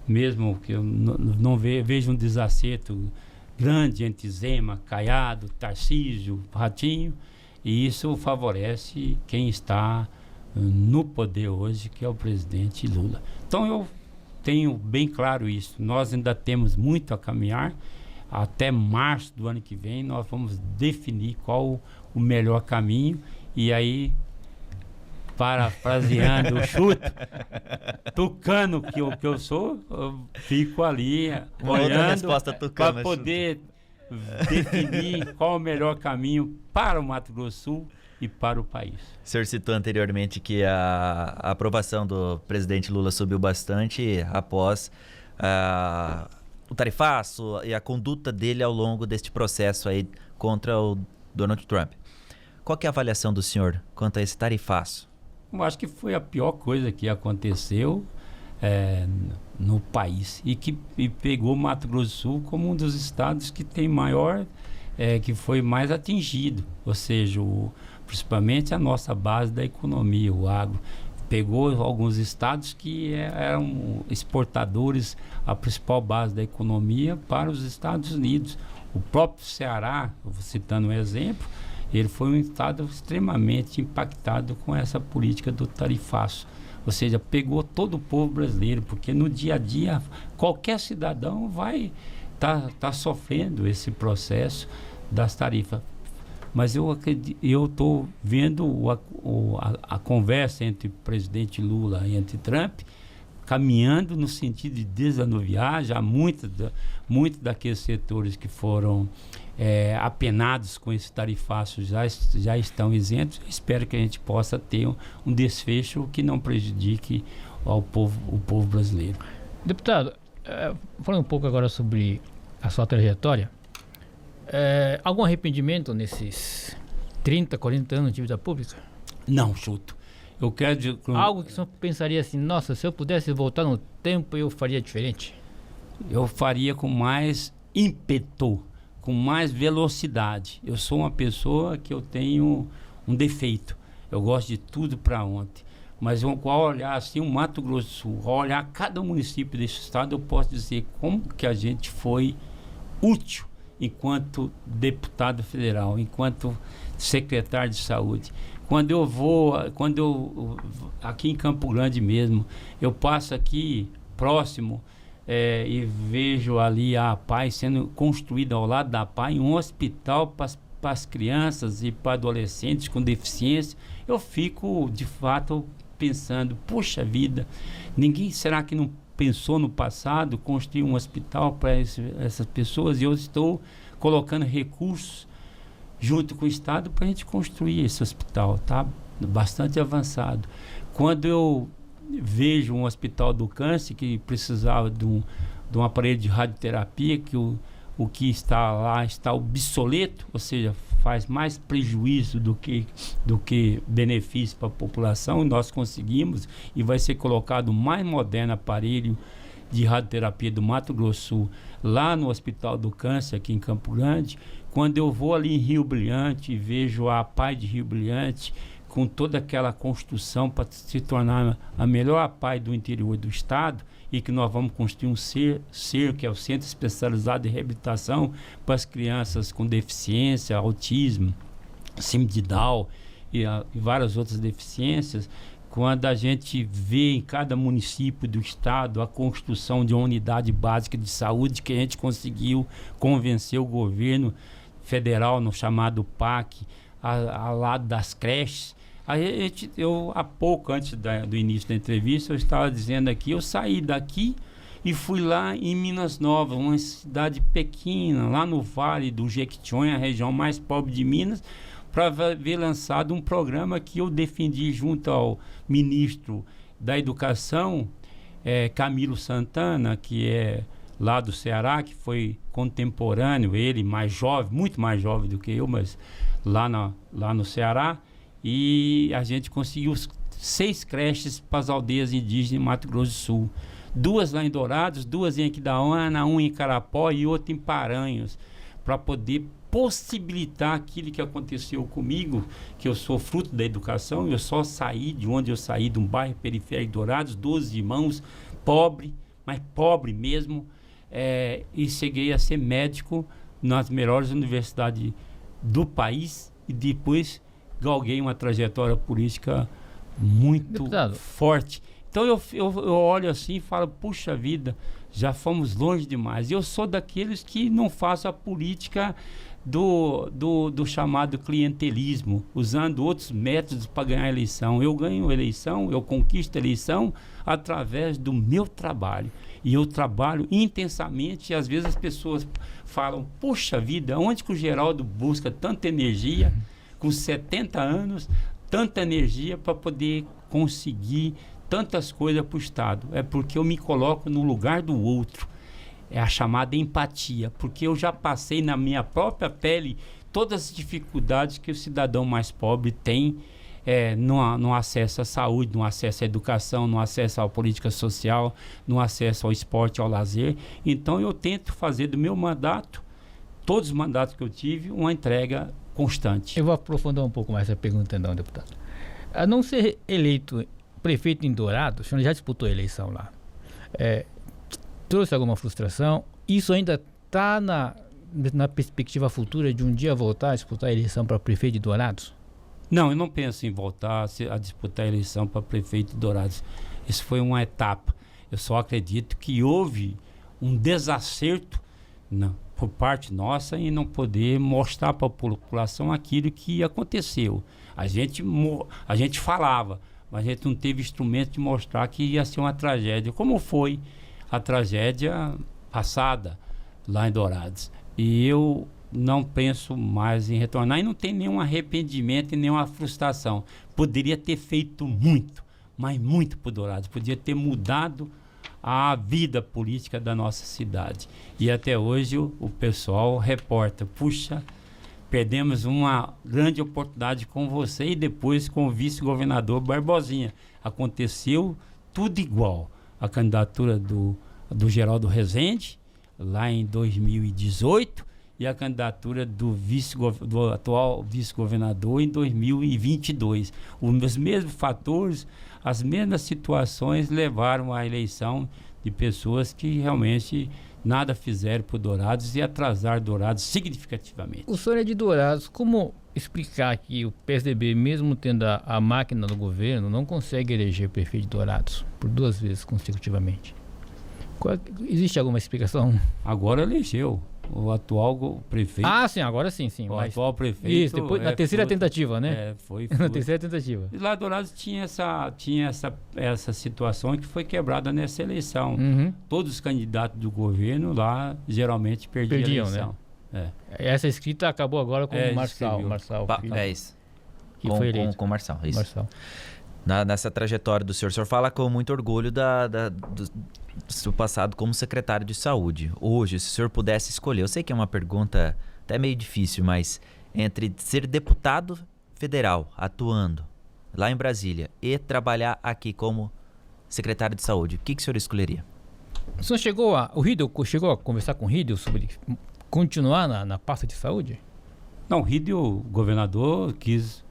mesmo que eu não vejo um desacerto grande entre Zema, Caiado, Tarcísio, Ratinho, e isso favorece quem está no poder hoje, que é o presidente Lula. Então eu tenho bem claro isso. Nós ainda temos muito a caminhar. Até março do ano que vem nós vamos definir qual o melhor caminho, e aí, parafraseando o chute, tucano que eu sou, eu fico ali olhando para poder definir qual o melhor caminho para o Mato Grosso do Sul e para o país. O senhor citou anteriormente que a aprovação do presidente Lula subiu bastante após o tarifaço e a conduta dele ao longo deste processo aí contra o Donald Trump. Qual que é a avaliação do senhor quanto a esse tarifaço? Eu acho que foi a pior coisa que aconteceu no país e pegou o Mato Grosso do Sul como um dos estados que tem que foi mais atingido, ou seja, principalmente a nossa base da economia, o agro. Pegou alguns estados que eram exportadores, a principal base da economia, para os Estados Unidos. O próprio Ceará, citando um exemplo, ele foi um estado extremamente impactado com essa política do tarifaço. Ou seja, pegou todo o povo brasileiro, porque no dia a dia qualquer cidadão vai tá sofrendo esse processo das tarifas. Mas eu estou vendo a conversa entre o presidente Lula e entre Trump caminhando no sentido de desanuviar. Já muitos daqueles setores que foram apenados com esse tarifaço já estão isentos. Eu espero que a gente possa ter um desfecho que não prejudique o povo brasileiro. Deputado, falando um pouco agora sobre a sua trajetória, algum arrependimento nesses 30, 40 anos de vida pública? Não, chuto. Eu quero algo que o senhor pensaria assim, nossa, se eu pudesse voltar no tempo, eu faria diferente? Eu faria com mais ímpeto, com mais velocidade. Eu sou uma pessoa que eu tenho um defeito. Eu gosto de tudo para ontem. Mas ao olhar assim o Mato Grosso do Sul, ao olhar cada município desse estado, eu posso dizer como que a gente foi útil enquanto deputado federal, enquanto secretário de saúde. Quando eu aqui em Campo Grande mesmo, eu passo aqui próximo e vejo ali a APAI sendo construída ao lado da APAI, um hospital para as crianças e para adolescentes com deficiência, eu fico de fato pensando, puxa vida, será que não pensou no passado construir um hospital para essas pessoas? E eu estou colocando recursos junto com o Estado para a gente construir esse hospital, tá bastante avançado. Quando eu vejo um hospital do câncer que precisava de um aparelho de radioterapia, que o que está lá está obsoleto, ou seja, faz mais prejuízo do que benefício para a população, nós conseguimos, e vai ser colocado o mais moderno aparelho de radioterapia do Mato Grosso Sul, lá no Hospital do Câncer, aqui em Campo Grande. Quando eu vou ali em Rio Brilhante e vejo a APAI de Rio Brilhante, com toda aquela construção para se tornar a melhor APAI do interior do estado, e que nós vamos construir um CER, que é o Centro Especializado de Reabilitação para as crianças com deficiência, autismo, síndrome de Down e várias outras deficiências. Quando a gente vê em cada município do estado a construção de uma unidade básica de saúde, que a gente conseguiu convencer o governo federal no chamado PAC, ao lado das creches. Há pouco antes do início da entrevista, eu estava dizendo aqui, eu saí daqui e fui lá em Minas Novas, uma cidade pequena, lá no Vale do Jequitinhonha, a região mais pobre de Minas, para ver lançado um programa que eu defendi junto ao ministro da Educação, Camilo Santana, que é lá do Ceará, que foi contemporâneo, ele mais jovem, muito mais jovem do que eu, mas lá no Ceará. E a gente conseguiu 6 creches para as aldeias indígenas em Mato Grosso do Sul. 2 lá em Dourados, 2 em Aquidauana, 1 em Carapó e outra em Paranhos, para poder possibilitar aquilo que aconteceu comigo, que eu sou fruto da educação. Eu só saí de onde eu saí, de um bairro periférico de Dourados, 12 irmãos, pobre, mas pobre mesmo, e cheguei a ser médico nas melhores universidades do país, e depois galguei uma trajetória política muito forte. Então eu olho assim e falo, puxa vida, já fomos longe demais. Eu sou daqueles que não faço a política do chamado clientelismo, usando outros métodos para ganhar a eleição. Eu ganho a eleição, eu conquisto a eleição através do meu trabalho. E eu trabalho intensamente, e às vezes as pessoas falam, puxa vida, onde que o Geraldo busca tanta energia, com 70 anos, tanta energia para poder conseguir tantas coisas para o Estado? É porque eu me coloco no lugar do outro. É a chamada empatia, porque eu já passei na minha própria pele todas as dificuldades que o cidadão mais pobre tem no acesso à saúde, no acesso à educação, no acesso à política social, no acesso ao esporte, ao lazer. Então eu tento fazer do meu mandato, todos os mandatos que eu tive, uma entrega constante. Eu vou aprofundar um pouco mais essa pergunta, então, deputado. A não ser eleito prefeito em Dourados, o senhor já disputou a eleição lá, trouxe alguma frustração? Isso ainda está na perspectiva futura de um dia voltar a disputar a eleição para prefeito de Dourados? Não, eu não penso em voltar a disputar a eleição para prefeito de Dourados. Isso foi uma etapa. Eu só acredito que houve um desacerto por parte nossa em não poder mostrar para a população aquilo que aconteceu. A gente falava, mas a gente não teve instrumento de mostrar que ia ser uma tragédia, como foi a tragédia passada lá em Dourados. E eu não penso mais em retornar, e não tem nenhum arrependimento e nenhuma frustração. Poderia ter feito muito, mas muito por Dourados. Podia ter mudado a vida política da nossa cidade. E até hoje o pessoal reporta, puxa, perdemos uma grande oportunidade com você e depois com o vice-governador Barbosinha. Aconteceu tudo igual. A candidatura do Geraldo Rezende, lá em 2018, e a candidatura do atual vice-governador em 2022. Os mesmos fatores, as mesmas situações levaram à eleição de pessoas que realmente nada fizeram por Dourados e atrasar Dourados significativamente. O senhor é de Dourados, como explicar que o PSDB, mesmo tendo a máquina do governo, não consegue eleger prefeito de Dourados por 2 vezes consecutivamente? Existe alguma explicação? Agora elegeu o atual prefeito. Ah, sim, agora sim. O atual prefeito. Isso, depois, na terceira fruto, tentativa, né? Foi. Na terceira tentativa. E lá Dourados tinha essa situação que foi quebrada nessa eleição. Uhum. Todos os candidatos do governo lá geralmente perdiam a eleição. Né? Essa escrita acabou agora com o Marçal. É isso. Que foi eleito. Com o Marçal, é isso. Marçal. Nessa trajetória do senhor fala com muito orgulho do seu passado como secretário de saúde. Hoje, se o senhor pudesse escolher, eu sei que é uma pergunta até meio difícil, mas entre ser deputado federal atuando lá em Brasília e trabalhar aqui como secretário de saúde, o que o senhor escolheria? O senhor o Riedel chegou a conversar com o Riedel sobre continuar na pasta de saúde? Não, o Riedel, o governador, quis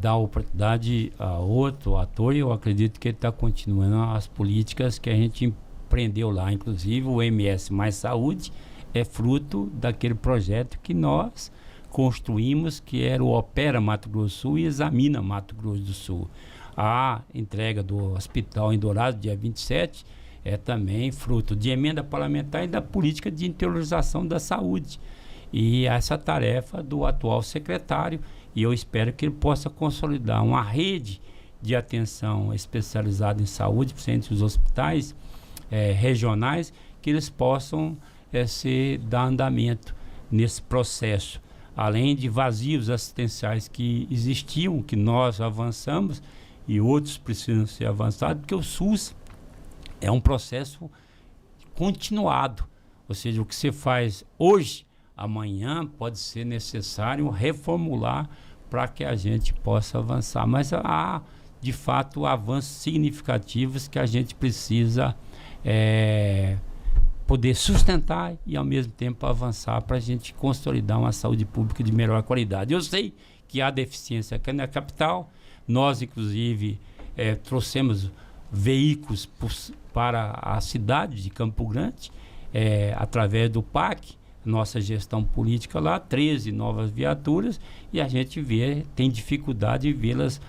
dar oportunidade a outro ator e eu acredito que ele está continuando as políticas que a gente empreendeu lá. Inclusive o MS Mais Saúde é fruto daquele projeto que nós construímos, que era o Opera Mato Grosso do Sul e Examina Mato Grosso do Sul. A entrega do hospital em Dourados, dia 27, é também fruto de emenda parlamentar e da política de interiorização da saúde. E essa tarefa do atual secretário, e eu espero que ele possa consolidar uma rede de atenção especializada em saúde, principalmente os hospitais regionais, que eles possam dar andamento nesse processo. Além de vazios assistenciais que existiam, que nós avançamos e outros precisam ser avançados, porque o SUS é um processo continuado. Ou seja, o que você faz hoje, amanhã pode ser necessário reformular para que a gente possa avançar. Mas há, de fato, avanços significativos que a gente precisa poder sustentar e, ao mesmo tempo, avançar para a gente consolidar uma saúde pública de melhor qualidade. Eu sei que há deficiência aqui na capital. Nós, inclusive, trouxemos veículos para a cidade de Campo Grande, através do PAC, nossa gestão política lá, 13 novas viaturas, e a gente tem dificuldade de vê-las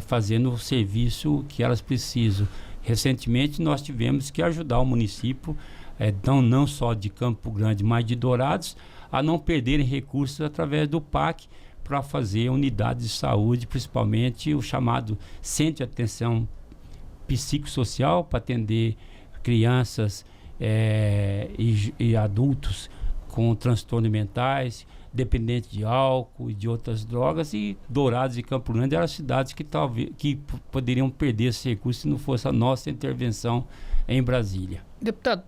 fazendo o serviço que elas precisam. Recentemente nós tivemos que ajudar o município, não só de Campo Grande, mas de Dourados, a não perderem recursos através do PAC para fazer unidades de saúde, principalmente o chamado Centro de Atenção Psicossocial, para atender crianças e adultos com transtornos mentais, dependentes de álcool e de outras drogas, e Dourados e Campo Grande eram cidades que poderiam perder esse recurso se não fosse a nossa intervenção em Brasília. Deputado,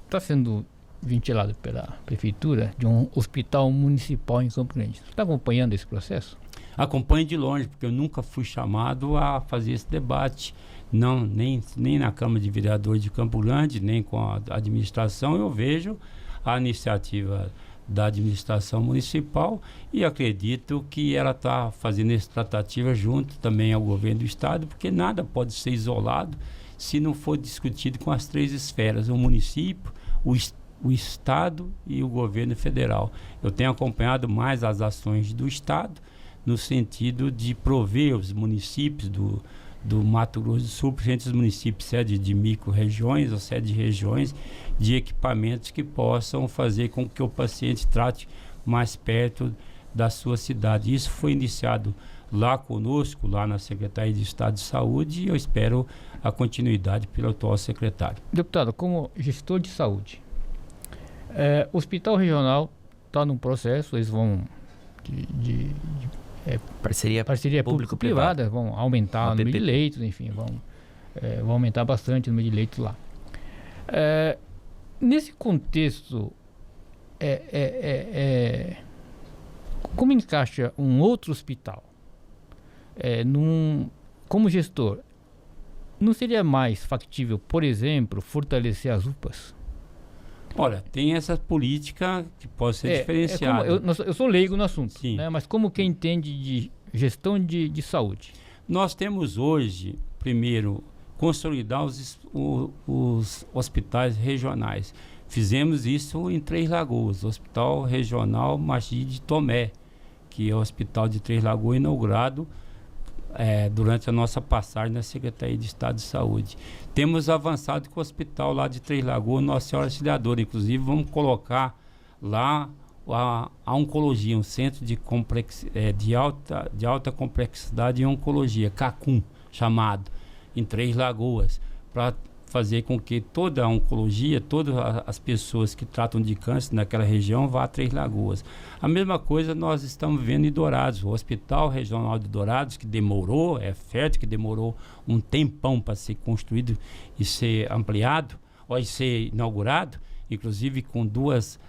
está sendo ventilado pela prefeitura de um hospital municipal em Campo Grande. Você está acompanhando esse processo? Acompanho de longe, porque eu nunca fui chamado a fazer esse debate. Não, nem na Câmara de Vereadores de Campo Grande, nem com a administração. Eu vejo a iniciativa da administração municipal e acredito que ela está fazendo essa tratativa junto também ao governo do estado, porque nada pode ser isolado se não for discutido com as 3 esferas, o município, o estado e o governo federal. Eu tenho acompanhado mais as ações do estado no sentido de prover os municípios do Mato Grosso do Sul, principalmente os municípios sede de micro-regiões ou sede de regiões, de equipamentos que possam fazer com que o paciente trate mais perto da sua cidade. Isso foi iniciado lá conosco, lá na Secretaria de Estado de Saúde, e eu espero a continuidade pelo atual secretário. Deputado, como gestor de saúde, o Hospital Regional está num processo, eles vão parceria público-privada, vão aumentar o número de leitos, enfim, vão aumentar bastante o número de leitos lá. Nesse contexto, como encaixa um outro hospital como gestor? Não seria mais factível, por exemplo, fortalecer as UPAs? Olha, tem essa política que pode ser diferenciada. Eu sou leigo no assunto, né? Mas como quem entende de gestão de saúde? Nós temos hoje, primeiro, consolidar os hospitais regionais. Fizemos isso em Três Lagoas, o Hospital Regional Magide Tomé, que é o Hospital de Três Lagoas inaugurado durante a nossa passagem na Secretaria de Estado de Saúde. Temos avançado com o hospital lá de Três Lagoas, Nossa Senhora Auxiliadora. Inclusive, vamos colocar lá a oncologia, um centro de alta complexidade em oncologia, CACUM, chamado, em Três Lagoas, para fazer com que toda a oncologia, todas as pessoas que tratam de câncer naquela região vá a Três Lagoas. A mesma coisa nós estamos vendo em Dourados, o Hospital Regional de Dourados, que demorou, fértil, que demorou um tempão para ser construído e ser ampliado, ou ser inaugurado, inclusive com dois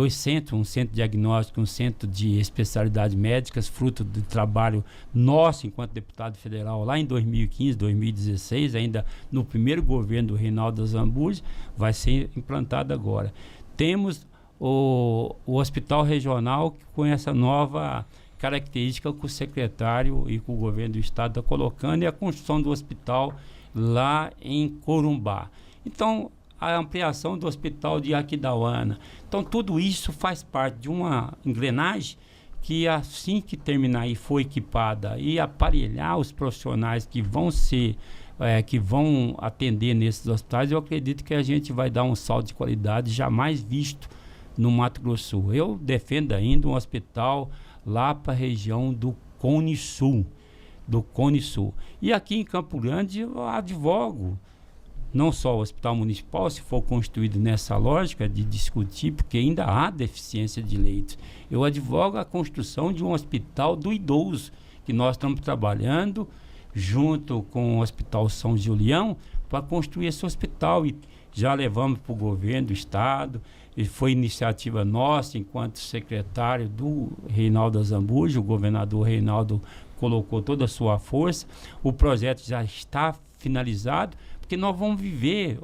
centros, um centro de diagnóstico e um centro de especialidades médicas, fruto do trabalho nosso enquanto deputado federal lá em 2015, 2016, ainda no primeiro governo do Reinaldo Azambuja, vai ser implantado agora. Temos o Hospital Regional com essa nova característica que o secretário e que o governo do estado está colocando, e a construção do hospital lá em Corumbá. Então, a ampliação do hospital de Aquidauana. Então, tudo isso faz parte de uma engrenagem que, assim que terminar e for equipada e aparelhar os profissionais que vão atender nesses hospitais, eu acredito que a gente vai dar um salto de qualidade jamais visto no Mato Grosso do Sul. Eu defendo ainda um hospital lá para a região do Cone Sul. E aqui em Campo Grande eu advogo não só o hospital municipal, se for construído nessa lógica de discutir, porque ainda há deficiência de leitos. Eu advogo a construção de um hospital do idoso, que nós estamos trabalhando junto com o Hospital São Julião para construir esse hospital, e já levamos para o governo do estado, e foi iniciativa nossa, enquanto secretário do Reinaldo Azambuja, o governador Reinaldo colocou toda a sua força, o projeto já está finalizado, porque nós vamos viver,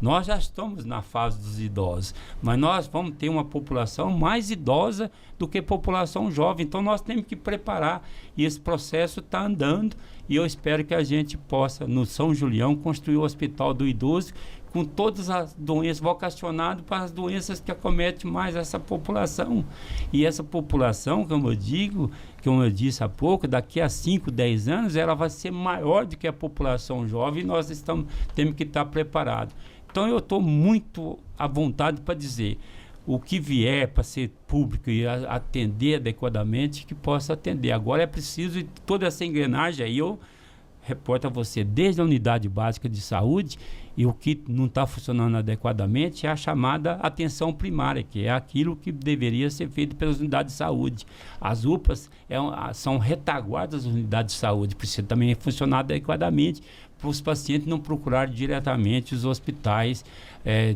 nós já estamos na fase dos idosos, mas nós vamos ter uma população mais idosa do que população jovem, então nós temos que preparar, e esse processo está andando, e eu espero que a gente possa, no São Julião, construir o Hospital do Idoso, com todas as doenças, vocacionado para as doenças que acometem mais essa população. E essa população, como eu disse há pouco, daqui a 5, 10 anos, ela vai ser maior do que a população jovem, e nós temos que estar preparados. Então, eu estou muito à vontade para dizer o que vier para ser público e atender adequadamente, que possa atender. Agora é preciso toda essa engrenagem aí, eu reporto a você, desde a unidade básica de saúde, e o que não está funcionando adequadamente é a chamada atenção primária, que é aquilo que deveria ser feito pelas unidades de saúde. As UPAs são retaguardas das unidades de saúde, precisa também funcionar adequadamente para os pacientes não procurarem diretamente os hospitais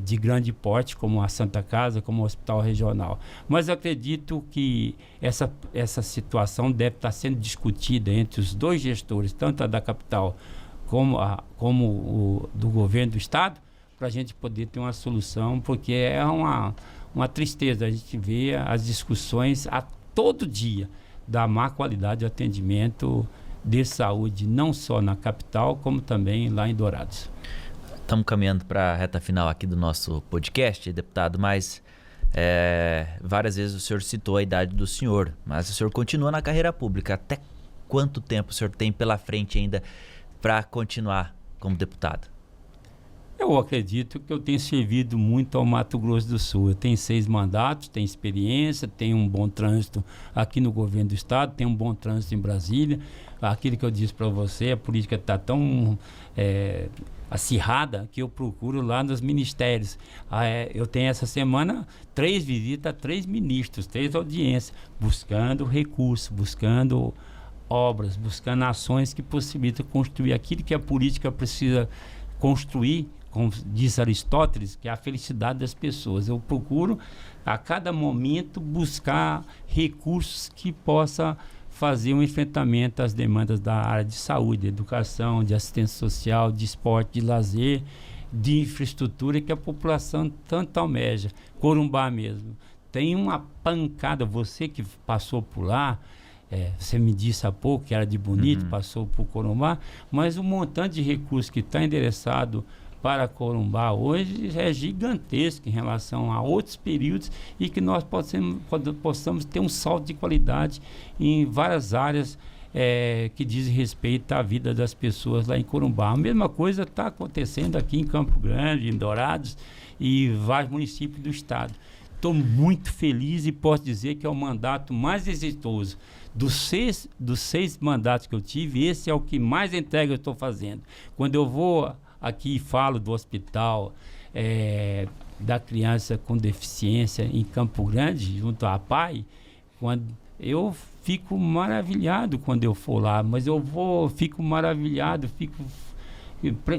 de grande porte, como a Santa Casa, como o Hospital Regional. Mas eu acredito que essa situação deve estar sendo discutida entre os dois gestores, tanto a da capital como o do governo do estado, para a gente poder ter uma solução, porque é uma tristeza a gente ver as discussões a todo dia da má qualidade de atendimento de saúde, não só na capital, como também lá em Dourados. Estamos caminhando para a reta final aqui do nosso podcast, deputado, mas várias vezes o senhor citou a idade do senhor, mas o senhor continua na carreira pública. Até quanto tempo o senhor tem pela frente ainda para continuar como deputado? Eu acredito que eu tenho servido muito ao Mato Grosso do Sul. Eu tenho 6 mandatos, tenho experiência, tenho um bom trânsito aqui no governo do estado, tenho um bom trânsito em Brasília. Aquilo que eu disse para você, a política está tão acirrada que eu procuro lá nos ministérios. Eu tenho essa semana 3 visitas a 3 ministros, 3 audiências, buscando recursos, buscando obras, buscando ações que possibilitam construir aquilo que a política precisa construir, como diz Aristóteles, que é a felicidade das pessoas. Eu procuro a cada momento buscar recursos que possa fazer um enfrentamento às demandas da área de saúde, de educação, de assistência social, de esporte, de lazer, de infraestrutura que a população tanto almeja. Corumbá mesmo. Tem uma pancada, você que passou por lá, Você me disse há pouco que era de Bonito, passou por Corumbá, mas o montante de recursos que está endereçado para Corumbá hoje é gigantesco em relação a outros períodos e que nós possamos ter um salto de qualidade em várias áreas que dizem respeito à vida das pessoas lá em Corumbá. A mesma coisa está acontecendo aqui em Campo Grande, em Dourados e vários municípios do estado. Estou muito feliz e posso dizer que é o mandato mais exitoso. Dos seis mandatos que eu tive, esse é o que mais entrega eu estou fazendo. Quando eu vou aqui e falo do hospital da criança com deficiência em Campo Grande, junto à PAI, eu fico maravilhado quando eu for lá, mas fico maravilhado, fico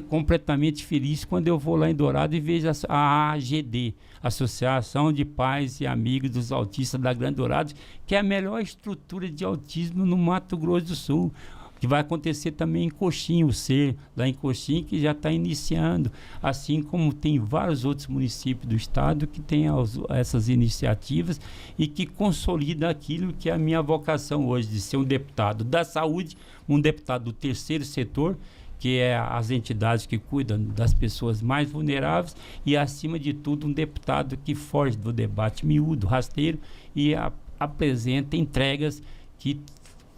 completamente feliz quando eu vou lá em Dourado e vejo a AGD, Associação de Pais e Amigos dos Autistas da Grande Dourados, que é a melhor estrutura de autismo no Mato Grosso do Sul, que vai acontecer também em Coxim, o SER, lá em Coxim, que já está iniciando, assim como tem vários outros municípios do estado que têm essas iniciativas e que consolida aquilo que é a minha vocação hoje, de ser um deputado da saúde, um deputado do terceiro setor, que é as entidades que cuidam das pessoas mais vulneráveis e, acima de tudo, um deputado que foge do debate miúdo, rasteiro e apresenta entregas que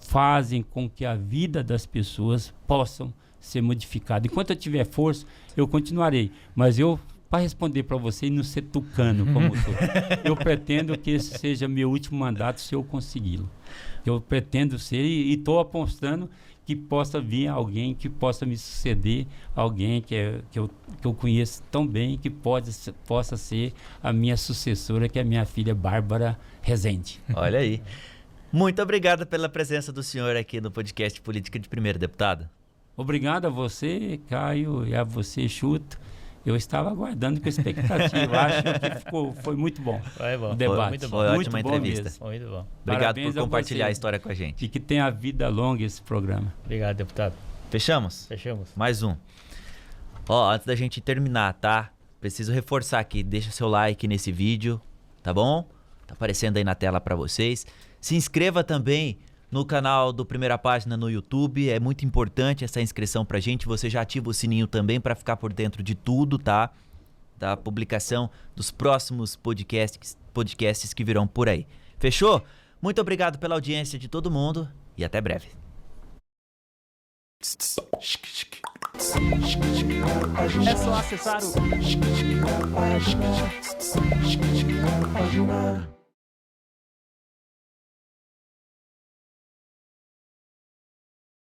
fazem com que a vida das pessoas possam ser modificada. Enquanto eu tiver força, eu continuarei, mas para responder para você e não ser tucano como eu pretendo que esse seja meu último mandato se eu consegui-lo. Eu pretendo ser e estou apostando que possa vir alguém que possa me suceder, alguém que eu conheço tão bem, que possa ser a minha sucessora, que é a minha filha Bárbara Rezende. Olha aí. Muito obrigado pela presença do senhor aqui no podcast Política de Primeiro, deputado. Obrigado a você, Caio, e a você, Chuto. Eu estava aguardando com expectativa. Acho que foi muito bom. Bom. O debate. Foi muito bom. Foi Muito ótima bom entrevista. mesmo. Muito bom. Obrigado Parabéns por compartilhar a a história com a gente. E que tenha vida longa esse programa. Obrigado, deputado. Fechamos? Fechamos. Mais um. Ó, antes da gente terminar, tá? Preciso reforçar aqui, deixa seu like nesse vídeo, tá bom? Tá aparecendo aí na tela pra vocês. Se inscreva também no canal do Primeira Página no YouTube, é muito importante essa inscrição pra gente. Você já ativa o sininho também pra ficar por dentro de tudo, tá? Da publicação dos próximos podcasts que virão por aí. Fechou? Muito obrigado pela audiência de todo mundo e até breve. É só acessar o